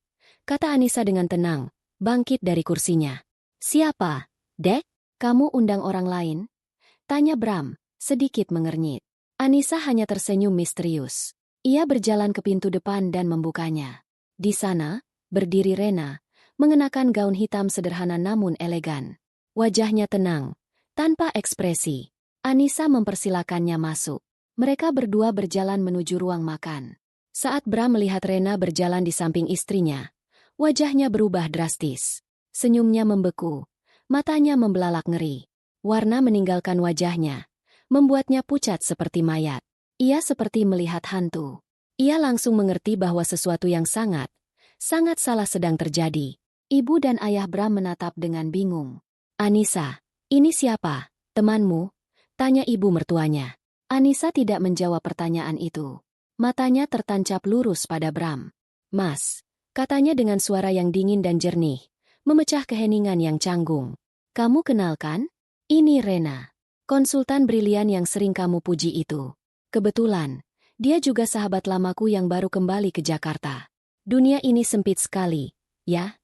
kata Anissa dengan tenang, bangkit dari kursinya. Siapa, Dek? Kamu undang orang lain? Tanya Bram, sedikit mengernyit. Anissa hanya tersenyum misterius. Ia berjalan ke pintu depan dan membukanya. Di sana, berdiri Rena, mengenakan gaun hitam sederhana namun elegan. Wajahnya tenang, tanpa ekspresi. Anissa mempersilakannya masuk. Mereka berdua berjalan menuju ruang makan. Saat Bram melihat Rena berjalan di samping istrinya, wajahnya berubah drastis. Senyumnya membeku, matanya membelalak ngeri. Warna meninggalkan wajahnya, membuatnya pucat seperti mayat. Ia seperti melihat hantu. Ia langsung mengerti bahwa sesuatu yang sangat salah sedang terjadi. Ibu dan ayah Bram menatap dengan bingung. Anissa, ini siapa? Temanmu? Tanya ibu mertuanya. Anissa tidak menjawab pertanyaan itu. Matanya tertancap lurus pada Bram. Mas, katanya dengan suara yang dingin dan jernih, memecah keheningan yang canggung. Kamu kenal kan? Ini Rena, konsultan brilian yang sering kamu puji itu. Kebetulan, dia juga sahabat lamaku yang baru kembali ke Jakarta. Dunia ini sempit sekali, ya?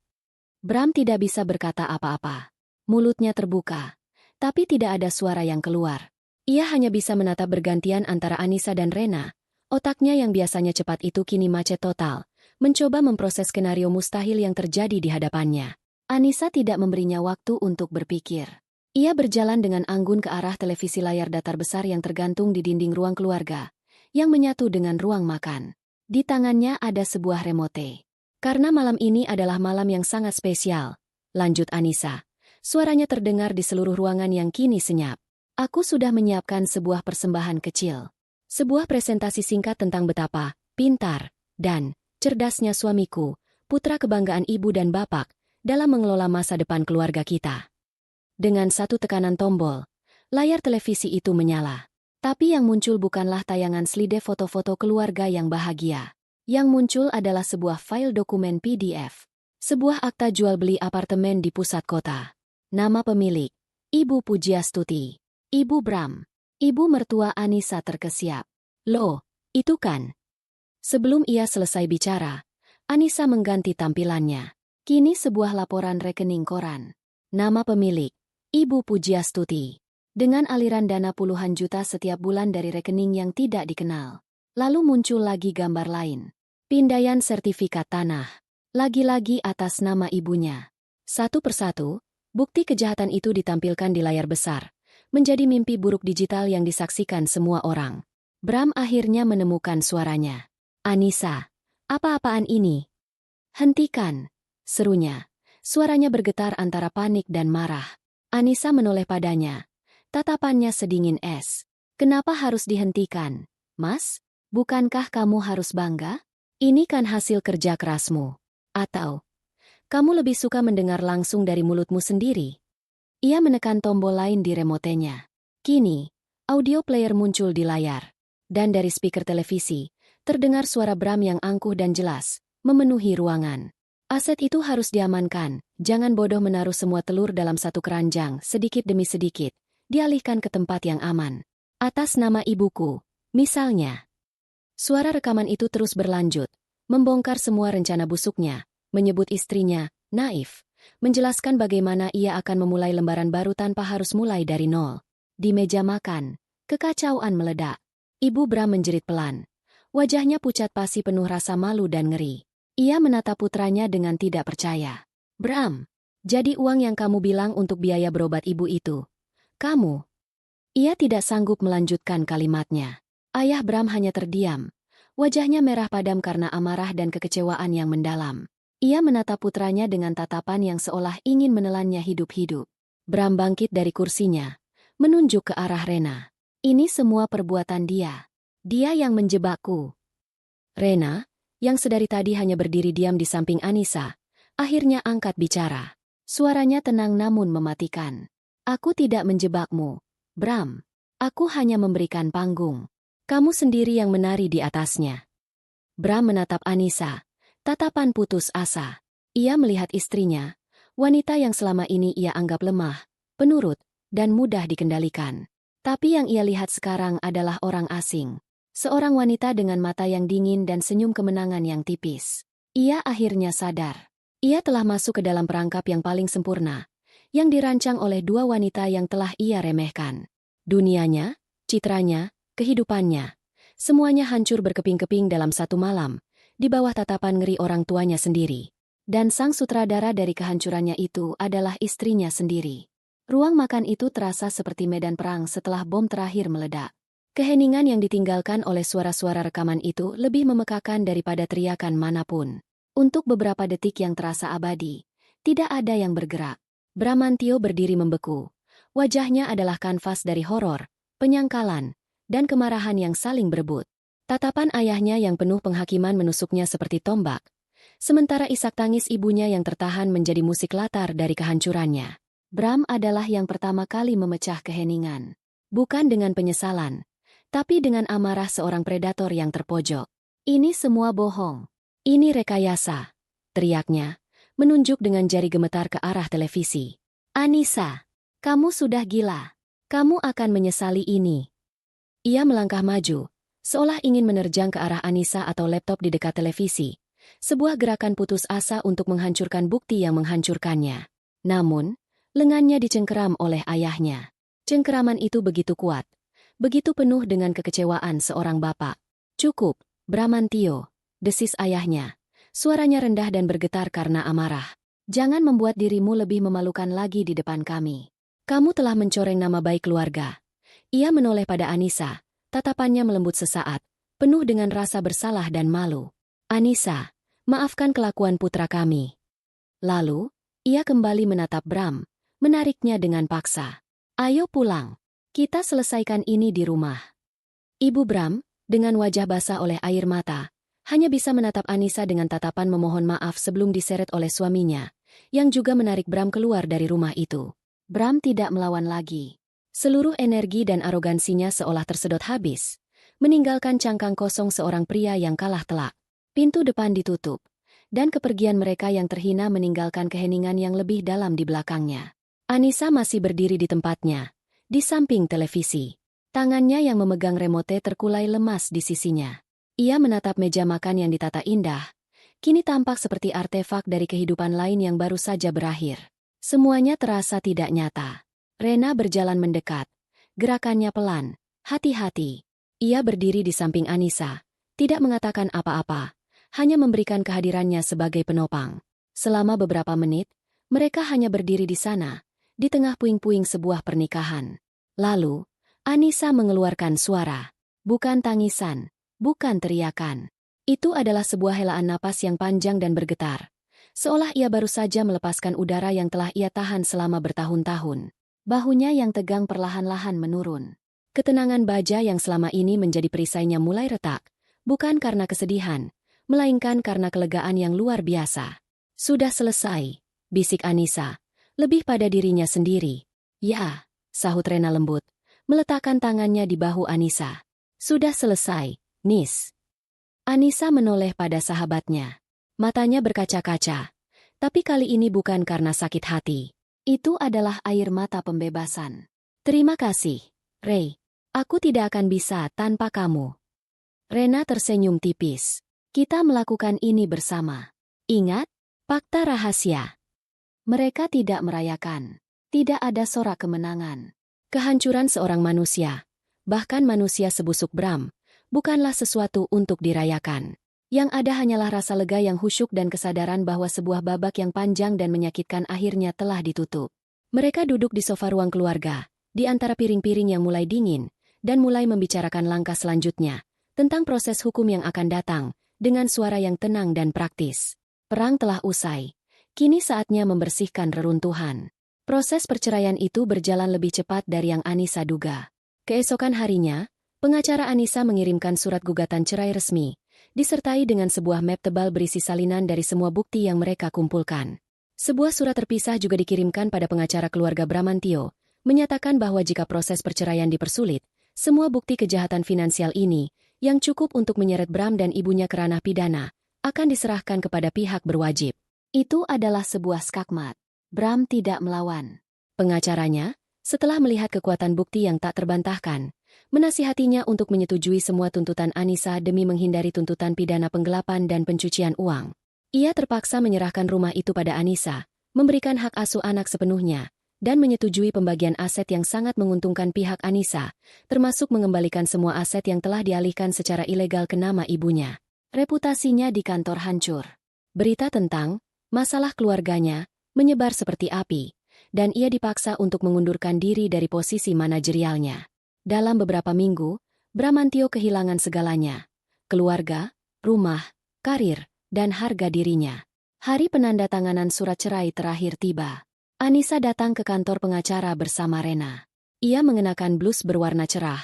Bram tidak bisa berkata apa-apa. Mulutnya terbuka, tapi tidak ada suara yang keluar. Ia hanya bisa menatap bergantian antara Anissa dan Rena. Otaknya yang biasanya cepat itu kini macet total, mencoba memproses skenario mustahil yang terjadi di hadapannya. Anissa tidak memberinya waktu untuk berpikir. Ia berjalan dengan anggun ke arah televisi layar datar besar yang tergantung di dinding ruang keluarga, yang menyatu dengan ruang makan. Di tangannya ada sebuah remote. Karena malam ini adalah malam yang sangat spesial, lanjut Anissa. Suaranya terdengar di seluruh ruangan yang kini senyap. Aku sudah menyiapkan sebuah persembahan kecil. Sebuah presentasi singkat tentang betapa pintar dan cerdasnya suamiku, putra kebanggaan ibu dan bapak, dalam mengelola masa depan keluarga kita. Dengan satu tekanan tombol, layar televisi itu menyala. Tapi yang muncul bukanlah tayangan slide foto-foto keluarga yang bahagia. Yang muncul adalah sebuah file dokumen PDF. Sebuah akta jual beli apartemen di pusat kota. Nama pemilik, Ibu Pujiastuti. Ibu Bram. Ibu mertua Anissa terkesiap. Loh, itu kan? Sebelum ia selesai bicara, Anissa mengganti tampilannya. Kini sebuah laporan rekening koran. Nama pemilik, Ibu Pujiastuti. dengan aliran dana puluhan juta setiap bulan dari rekening yang tidak dikenal. Lalu muncul lagi gambar lain. Pindaian sertifikat tanah. Lagi-lagi atas nama ibunya. Satu persatu, bukti kejahatan itu ditampilkan di layar besar, menjadi mimpi buruk digital yang disaksikan semua orang. Bram akhirnya menemukan suaranya. "Anissa, apa-apaan ini? Hentikan!" serunya. Suaranya bergetar antara panik dan marah. Anissa menoleh padanya. Tatapannya sedingin es. "Kenapa harus dihentikan, Mas? Bukankah kamu harus bangga? Ini kan hasil kerja kerasmu. Atau kamu lebih suka mendengar langsung dari mulutmu sendiri?" Ia menekan tombol lain di remotenya. Kini, audio player muncul di layar. Dan dari speaker televisi, terdengar suara Bram yang angkuh dan jelas, memenuhi ruangan. "Aset itu harus diamankan, jangan bodoh menaruh semua telur dalam satu keranjang, sedikit demi sedikit, dialihkan ke tempat yang aman. Atas nama ibuku, misalnya." Suara rekaman itu terus berlanjut, membongkar semua rencana busuknya, menyebut istrinya naif, menjelaskan bagaimana ia akan memulai lembaran baru tanpa harus mulai dari nol. Di meja makan, kekacauan meledak. Ibu Bram menjerit pelan. Wajahnya pucat pasi penuh rasa malu dan ngeri. Ia menatap putranya dengan tidak percaya. "Bram, jadi uang yang kamu bilang untuk biaya berobat ibu itu, kamu?" Ia tidak sanggup melanjutkan kalimatnya. Ayah Bram hanya terdiam. Wajahnya merah padam karena amarah dan kekecewaan yang mendalam. Ia menatap putranya dengan tatapan yang seolah ingin menelannya hidup-hidup. Bram bangkit dari kursinya, menunjuk ke arah Rena. "Ini semua perbuatan dia. Dia yang menjebakku." Rena, yang sedari tadi hanya berdiri diam di samping Anissa, akhirnya angkat bicara. Suaranya tenang namun mematikan. "Aku tidak menjebakmu, Bram. Aku hanya memberikan panggung. Kamu sendiri yang menari di atasnya." Bram menatap Anissa, tatapan putus asa. Ia melihat istrinya, wanita yang selama ini ia anggap lemah, penurut, dan mudah dikendalikan. Tapi yang ia lihat sekarang adalah orang asing. Seorang wanita dengan mata yang dingin dan senyum kemenangan yang tipis. Ia akhirnya sadar. Ia telah masuk ke dalam perangkap yang paling sempurna, yang dirancang oleh dua wanita yang telah ia remehkan. Dunianya, citranya, kehidupannya, semuanya hancur berkeping-keping dalam satu malam, di bawah tatapan ngeri orang tuanya sendiri. Dan sang sutradara dari kehancurannya itu adalah istrinya sendiri. Ruang makan itu terasa seperti medan perang setelah bom terakhir meledak. Keheningan yang ditinggalkan oleh suara-suara rekaman itu lebih memekakan daripada teriakan manapun. Untuk beberapa detik yang terasa abadi, tidak ada yang bergerak. Bramantio berdiri membeku. Wajahnya adalah kanvas dari horor, penyangkalan, dan kemarahan yang saling berebut. Tatapan ayahnya yang penuh penghakiman menusuknya seperti tombak, sementara isak tangis ibunya yang tertahan menjadi musik latar dari kehancurannya. Bram adalah yang pertama kali memecah keheningan. Bukan dengan penyesalan, tapi dengan amarah seorang predator yang terpojok. "Ini semua bohong. Ini rekayasa," teriaknya, menunjuk dengan jari gemetar ke arah televisi. "Anissa, kamu sudah gila. Kamu akan menyesali ini." Ia melangkah maju, seolah ingin menerjang ke arah Anissa atau laptop di dekat televisi. Sebuah gerakan putus asa untuk menghancurkan bukti yang menghancurkannya. Namun, lengannya dicengkeram oleh ayahnya. Cengkeraman itu begitu kuat, begitu penuh dengan kekecewaan seorang bapak. "Cukup, Bramantio," desis ayahnya. Suaranya rendah dan bergetar karena amarah. "Jangan membuat dirimu lebih memalukan lagi di depan kami. Kamu telah mencoreng nama baik keluarga." Ia menoleh pada Anissa, tatapannya melembut sesaat, penuh dengan rasa bersalah dan malu. "Anissa, maafkan kelakuan putra kami." Lalu, ia kembali menatap Bram, menariknya dengan paksa. "Ayo pulang. Kita selesaikan ini di rumah." Ibu Bram, dengan wajah basah oleh air mata, hanya bisa menatap Anissa dengan tatapan memohon maaf sebelum diseret oleh suaminya, yang juga menarik Bram keluar dari rumah itu. Bram tidak melawan lagi. Seluruh energi dan arogansinya seolah tersedot habis, meninggalkan cangkang kosong seorang pria yang kalah telak. Pintu depan ditutup, dan kepergian mereka yang terhina meninggalkan keheningan yang lebih dalam di belakangnya. Anissa masih berdiri di tempatnya, di samping televisi. Tangannya yang memegang remote terkulai lemas di sisinya. Ia menatap meja makan yang ditata indah, kini tampak seperti artefak dari kehidupan lain yang baru saja berakhir. Semuanya terasa tidak nyata. Rena berjalan mendekat, Gerakannya pelan, hati-hati. Ia berdiri di samping Anissa, tidak mengatakan apa-apa, hanya memberikan kehadirannya sebagai penopang. Selama beberapa menit, mereka hanya berdiri di sana, di tengah puing-puing sebuah pernikahan. Lalu, Anissa mengeluarkan suara. Bukan tangisan, bukan teriakan. Itu adalah sebuah helaan napas yang panjang dan bergetar. Seolah ia baru saja melepaskan udara yang telah ia tahan selama bertahun-tahun. Bahunya yang tegang perlahan-lahan menurun. Ketenangan baja yang selama ini menjadi perisainya mulai retak, bukan karena kesedihan, melainkan karena kelegaan yang luar biasa. Sudah selesai, bisik Anissa, lebih pada dirinya sendiri. Ya, sahut Rena lembut, meletakkan tangannya di bahu Anissa. Sudah selesai, Nis. Anissa menoleh pada sahabatnya. Matanya berkaca-kaca, tapi kali ini bukan karena sakit hati. Itu adalah air mata pembebasan. Terima kasih, Ray. Aku tidak akan bisa tanpa kamu. Rena tersenyum tipis. Kita melakukan ini bersama. Ingat, fakta rahasia. Mereka tidak merayakan. Tidak ada sorak kemenangan. Kehancuran seorang manusia, bahkan manusia sebusuk Bram, bukanlah sesuatu untuk dirayakan. Yang ada hanyalah rasa lega yang khusyuk dan kesadaran bahwa sebuah babak yang panjang dan menyakitkan akhirnya telah ditutup. Mereka duduk di sofa ruang keluarga, di antara piring-piring yang mulai dingin, dan mulai membicarakan langkah selanjutnya, tentang proses hukum yang akan datang, dengan suara yang tenang dan praktis. Perang telah usai. Kini saatnya membersihkan reruntuhan. Proses perceraian itu berjalan lebih cepat dari yang Anissa duga. Keesokan harinya, pengacara Anissa mengirimkan surat gugatan cerai resmi, disertai dengan sebuah map tebal berisi salinan dari semua bukti yang mereka kumpulkan. Sebuah surat terpisah juga dikirimkan pada pengacara keluarga Bramantio, menyatakan bahwa jika proses perceraian dipersulit, semua bukti kejahatan finansial ini, yang cukup untuk menyeret Bram dan ibunya ke ranah pidana, akan diserahkan kepada pihak berwajib. Itu adalah sebuah skakmat. Bram tidak melawan. Pengacaranya, setelah melihat kekuatan bukti yang tak terbantahkan, menasihatinya untuk menyetujui semua tuntutan Anissa demi menghindari tuntutan pidana penggelapan dan pencucian uang. Ia terpaksa menyerahkan rumah itu pada Anissa, memberikan hak asuh anak sepenuhnya, dan menyetujui pembagian aset yang sangat menguntungkan pihak Anissa, termasuk mengembalikan semua aset yang telah dialihkan secara ilegal ke nama ibunya. Reputasinya di kantor hancur. Berita tentang masalah keluarganya menyebar seperti api, dan ia dipaksa untuk mengundurkan diri dari posisi manajerialnya. Dalam beberapa minggu, Bramantio kehilangan segalanya. Keluarga, rumah, karir, dan harga dirinya. Hari penandatanganan surat cerai terakhir tiba. Anissa datang ke kantor pengacara bersama Rena. Ia mengenakan blus berwarna cerah,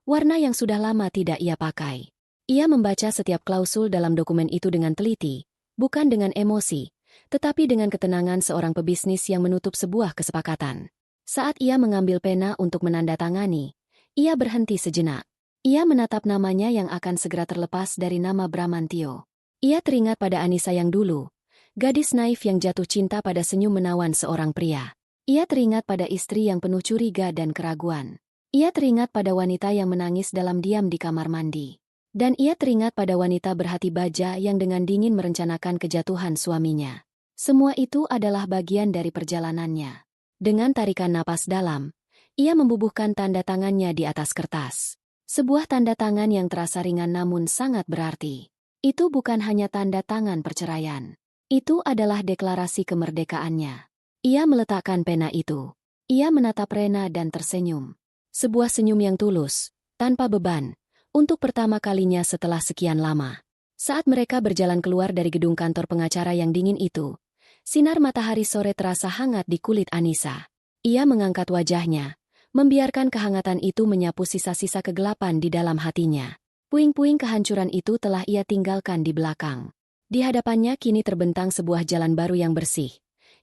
warna yang sudah lama tidak ia pakai. Ia membaca setiap klausul dalam dokumen itu dengan teliti, bukan dengan emosi, tetapi dengan ketenangan seorang pebisnis yang menutup sebuah kesepakatan. Saat ia mengambil pena untuk menandatangani, ia berhenti sejenak. Ia menatap namanya yang akan segera terlepas dari nama Bramantio. Ia teringat pada Anissa yang dulu, gadis naif yang jatuh cinta pada senyum menawan seorang pria. Ia teringat pada istri yang penuh curiga dan keraguan. Ia teringat pada wanita yang menangis dalam diam di kamar mandi. Dan ia teringat pada wanita berhati baja yang dengan dingin merencanakan kejatuhan suaminya. Semua itu adalah bagian dari perjalanannya. Dengan tarikan napas dalam, ia membubuhkan tanda tangannya di atas kertas. Sebuah tanda tangan yang terasa ringan namun sangat berarti. Itu bukan hanya tanda tangan perceraian. Itu adalah deklarasi kemerdekaannya. Ia meletakkan pena itu. Ia menatap Rena dan tersenyum. Sebuah senyum yang tulus, tanpa beban, untuk pertama kalinya setelah sekian lama. Saat mereka berjalan keluar dari gedung kantor pengacara yang dingin itu, sinar matahari sore terasa hangat di kulit Anissa. Ia mengangkat wajahnya, membiarkan kehangatan itu menyapu sisa-sisa kegelapan di dalam hatinya. Puing-puing kehancuran itu telah ia tinggalkan di belakang. Di hadapannya kini terbentang sebuah jalan baru yang bersih,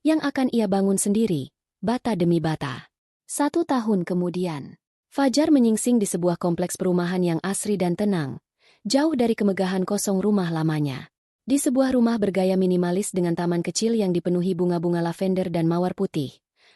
yang akan ia bangun sendiri, bata demi bata. 1 tahun kemudian, fajar menyingsing di sebuah kompleks perumahan yang asri dan tenang, jauh dari kemegahan kosong rumah lamanya. Di sebuah rumah bergaya minimalis dengan taman kecil yang dipenuhi bunga-bunga lavender dan mawar putih,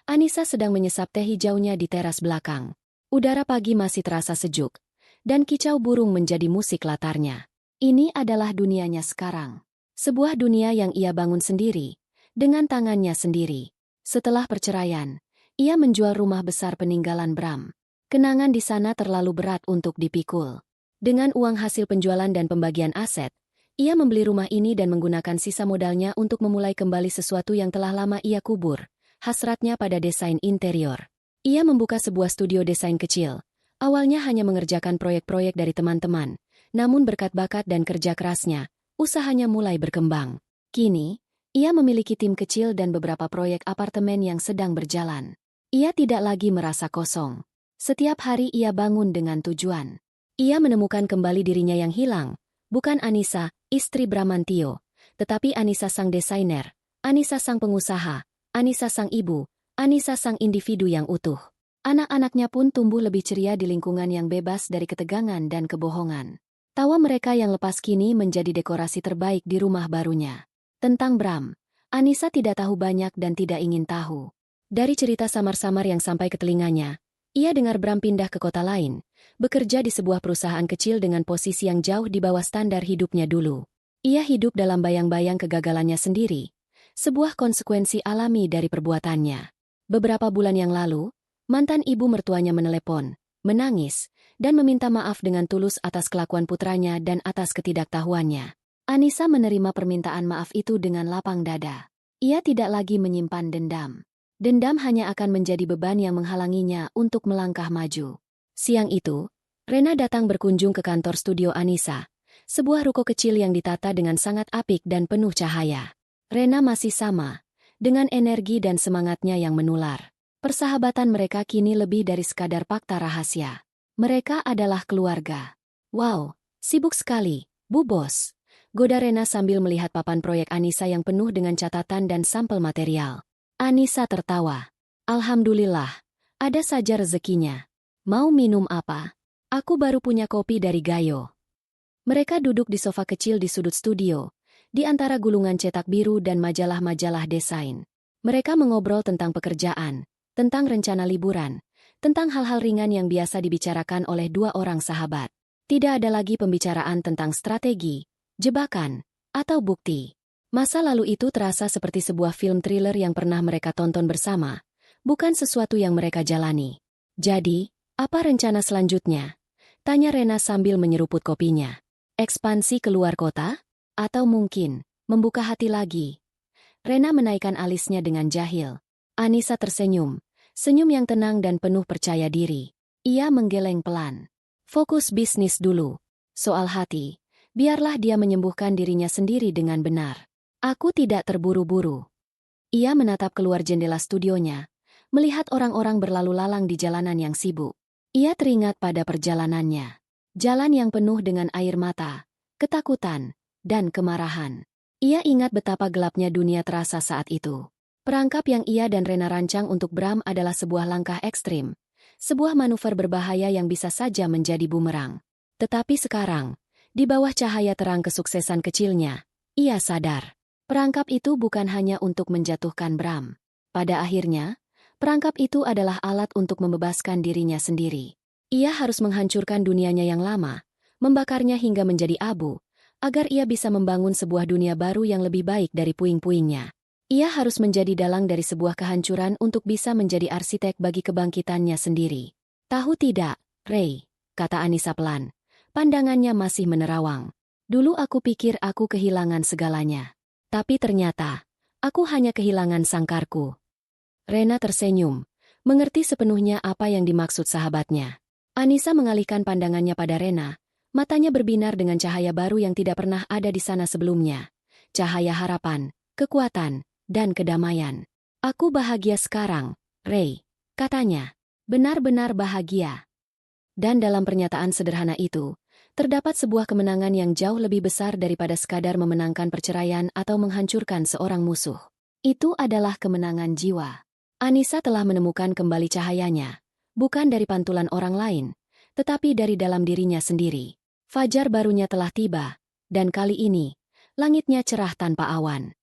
Anissa sedang menyesap teh hijaunya di teras belakang. Udara pagi masih terasa sejuk, dan kicau burung menjadi musik latarnya. Ini adalah dunianya sekarang. Sebuah dunia yang ia bangun sendiri, dengan tangannya sendiri. Setelah perceraian, ia menjual rumah besar peninggalan Bram. Kenangan di sana terlalu berat untuk dipikul. Dengan uang hasil penjualan dan pembagian aset, ia membeli rumah ini dan menggunakan sisa modalnya untuk memulai kembali sesuatu yang telah lama ia kubur, hasratnya pada desain interior. Ia membuka sebuah studio desain kecil. Awalnya hanya mengerjakan proyek-proyek dari teman-teman, namun berkat bakat dan kerja kerasnya, usahanya mulai berkembang. Kini, ia memiliki tim kecil dan beberapa proyek apartemen yang sedang berjalan. Ia tidak lagi merasa kosong. Setiap hari ia bangun dengan tujuan. Ia menemukan kembali dirinya yang hilang, bukan Anissa, istri Bramantio, tetapi Anissa sang desainer, Anissa sang pengusaha, Anissa sang ibu, Anissa sang individu yang utuh. Anak-anaknya pun tumbuh lebih ceria di lingkungan yang bebas dari ketegangan dan kebohongan. Tawa mereka yang lepas kini menjadi dekorasi terbaik di rumah barunya. Tentang Bram, Anissa tidak tahu banyak dan tidak ingin tahu. Dari cerita samar-samar yang sampai ke telinganya, ia dengar Bram pindah ke kota lain, bekerja di sebuah perusahaan kecil dengan posisi yang jauh di bawah standar hidupnya dulu. Ia hidup dalam bayang-bayang kegagalannya sendiri, sebuah konsekuensi alami dari perbuatannya. Beberapa bulan yang lalu, mantan ibu mertuanya menelepon, menangis, dan meminta maaf dengan tulus atas kelakuan putranya dan atas ketidaktahuannya. Anissa menerima permintaan maaf itu dengan lapang dada. Ia tidak lagi menyimpan dendam. Dendam hanya akan menjadi beban yang menghalanginya untuk melangkah maju. Siang itu, Rena datang berkunjung ke kantor studio Anissa, sebuah ruko kecil yang ditata dengan sangat apik dan penuh cahaya. Rena masih sama, dengan energi dan semangatnya yang menular. Persahabatan mereka kini lebih dari sekadar fakta rahasia. Mereka adalah keluarga. Wow, sibuk sekali, Bu Bos. Goda Rena sambil melihat papan proyek Anissa yang penuh dengan catatan dan sampel material. Anissa tertawa. Alhamdulillah, ada saja rezekinya. Mau minum apa? Aku baru punya kopi dari Gayo. Mereka duduk di sofa kecil di sudut studio, di antara gulungan cetak biru dan majalah-majalah desain. Mereka mengobrol tentang pekerjaan, tentang rencana liburan, tentang hal-hal ringan yang biasa dibicarakan oleh dua orang sahabat. Tidak ada lagi pembicaraan tentang strategi, jebakan, atau bukti. Masa lalu itu terasa seperti sebuah film thriller yang pernah mereka tonton bersama, bukan sesuatu yang mereka jalani. Jadi, apa rencana selanjutnya? Tanya Rena sambil menyeruput kopinya. Ekspansi keluar kota? Atau mungkin, membuka hati lagi? Rena menaikkan alisnya dengan jahil. Anissa tersenyum, senyum yang tenang dan penuh percaya diri. Ia menggeleng pelan. Fokus bisnis dulu. Soal hati, biarlah dia menyembuhkan dirinya sendiri dengan benar. Aku tidak terburu-buru. Ia menatap keluar jendela studionya, melihat orang-orang berlalu lalang di jalanan yang sibuk. Ia teringat pada perjalanannya. Jalan yang penuh dengan air mata, ketakutan, dan kemarahan. Ia ingat betapa gelapnya dunia terasa saat itu. Perangkap yang ia dan Rena rancang untuk Bram adalah sebuah langkah ekstrim, sebuah manuver berbahaya yang bisa saja menjadi bumerang. Tetapi sekarang, di bawah cahaya terang kesuksesan kecilnya, ia sadar. Perangkap itu bukan hanya untuk menjatuhkan Bram. Pada akhirnya, perangkap itu adalah alat untuk membebaskan dirinya sendiri. Ia harus menghancurkan dunianya yang lama, membakarnya hingga menjadi abu, agar ia bisa membangun sebuah dunia baru yang lebih baik dari puing-puingnya. Ia harus menjadi dalang dari sebuah kehancuran untuk bisa menjadi arsitek bagi kebangkitannya sendiri. Tahu tidak, Ray, kata Anissa pelan. Pandangannya masih menerawang. Dulu aku pikir aku kehilangan segalanya. Tapi ternyata, aku hanya kehilangan sangkarku. Rena tersenyum, mengerti sepenuhnya apa yang dimaksud sahabatnya. Anissa mengalihkan pandangannya pada Rena, matanya berbinar dengan cahaya baru yang tidak pernah ada di sana sebelumnya. Cahaya harapan, kekuatan, dan kedamaian. Aku bahagia sekarang, Ray, katanya. Benar-benar bahagia. Dan dalam pernyataan sederhana itu, terdapat sebuah kemenangan yang jauh lebih besar daripada sekadar memenangkan perceraian atau menghancurkan seorang musuh. Itu adalah kemenangan jiwa. Anissa telah menemukan kembali cahayanya, bukan dari pantulan orang lain, tetapi dari dalam dirinya sendiri. Fajar barunya telah tiba, dan kali ini, langitnya cerah tanpa awan.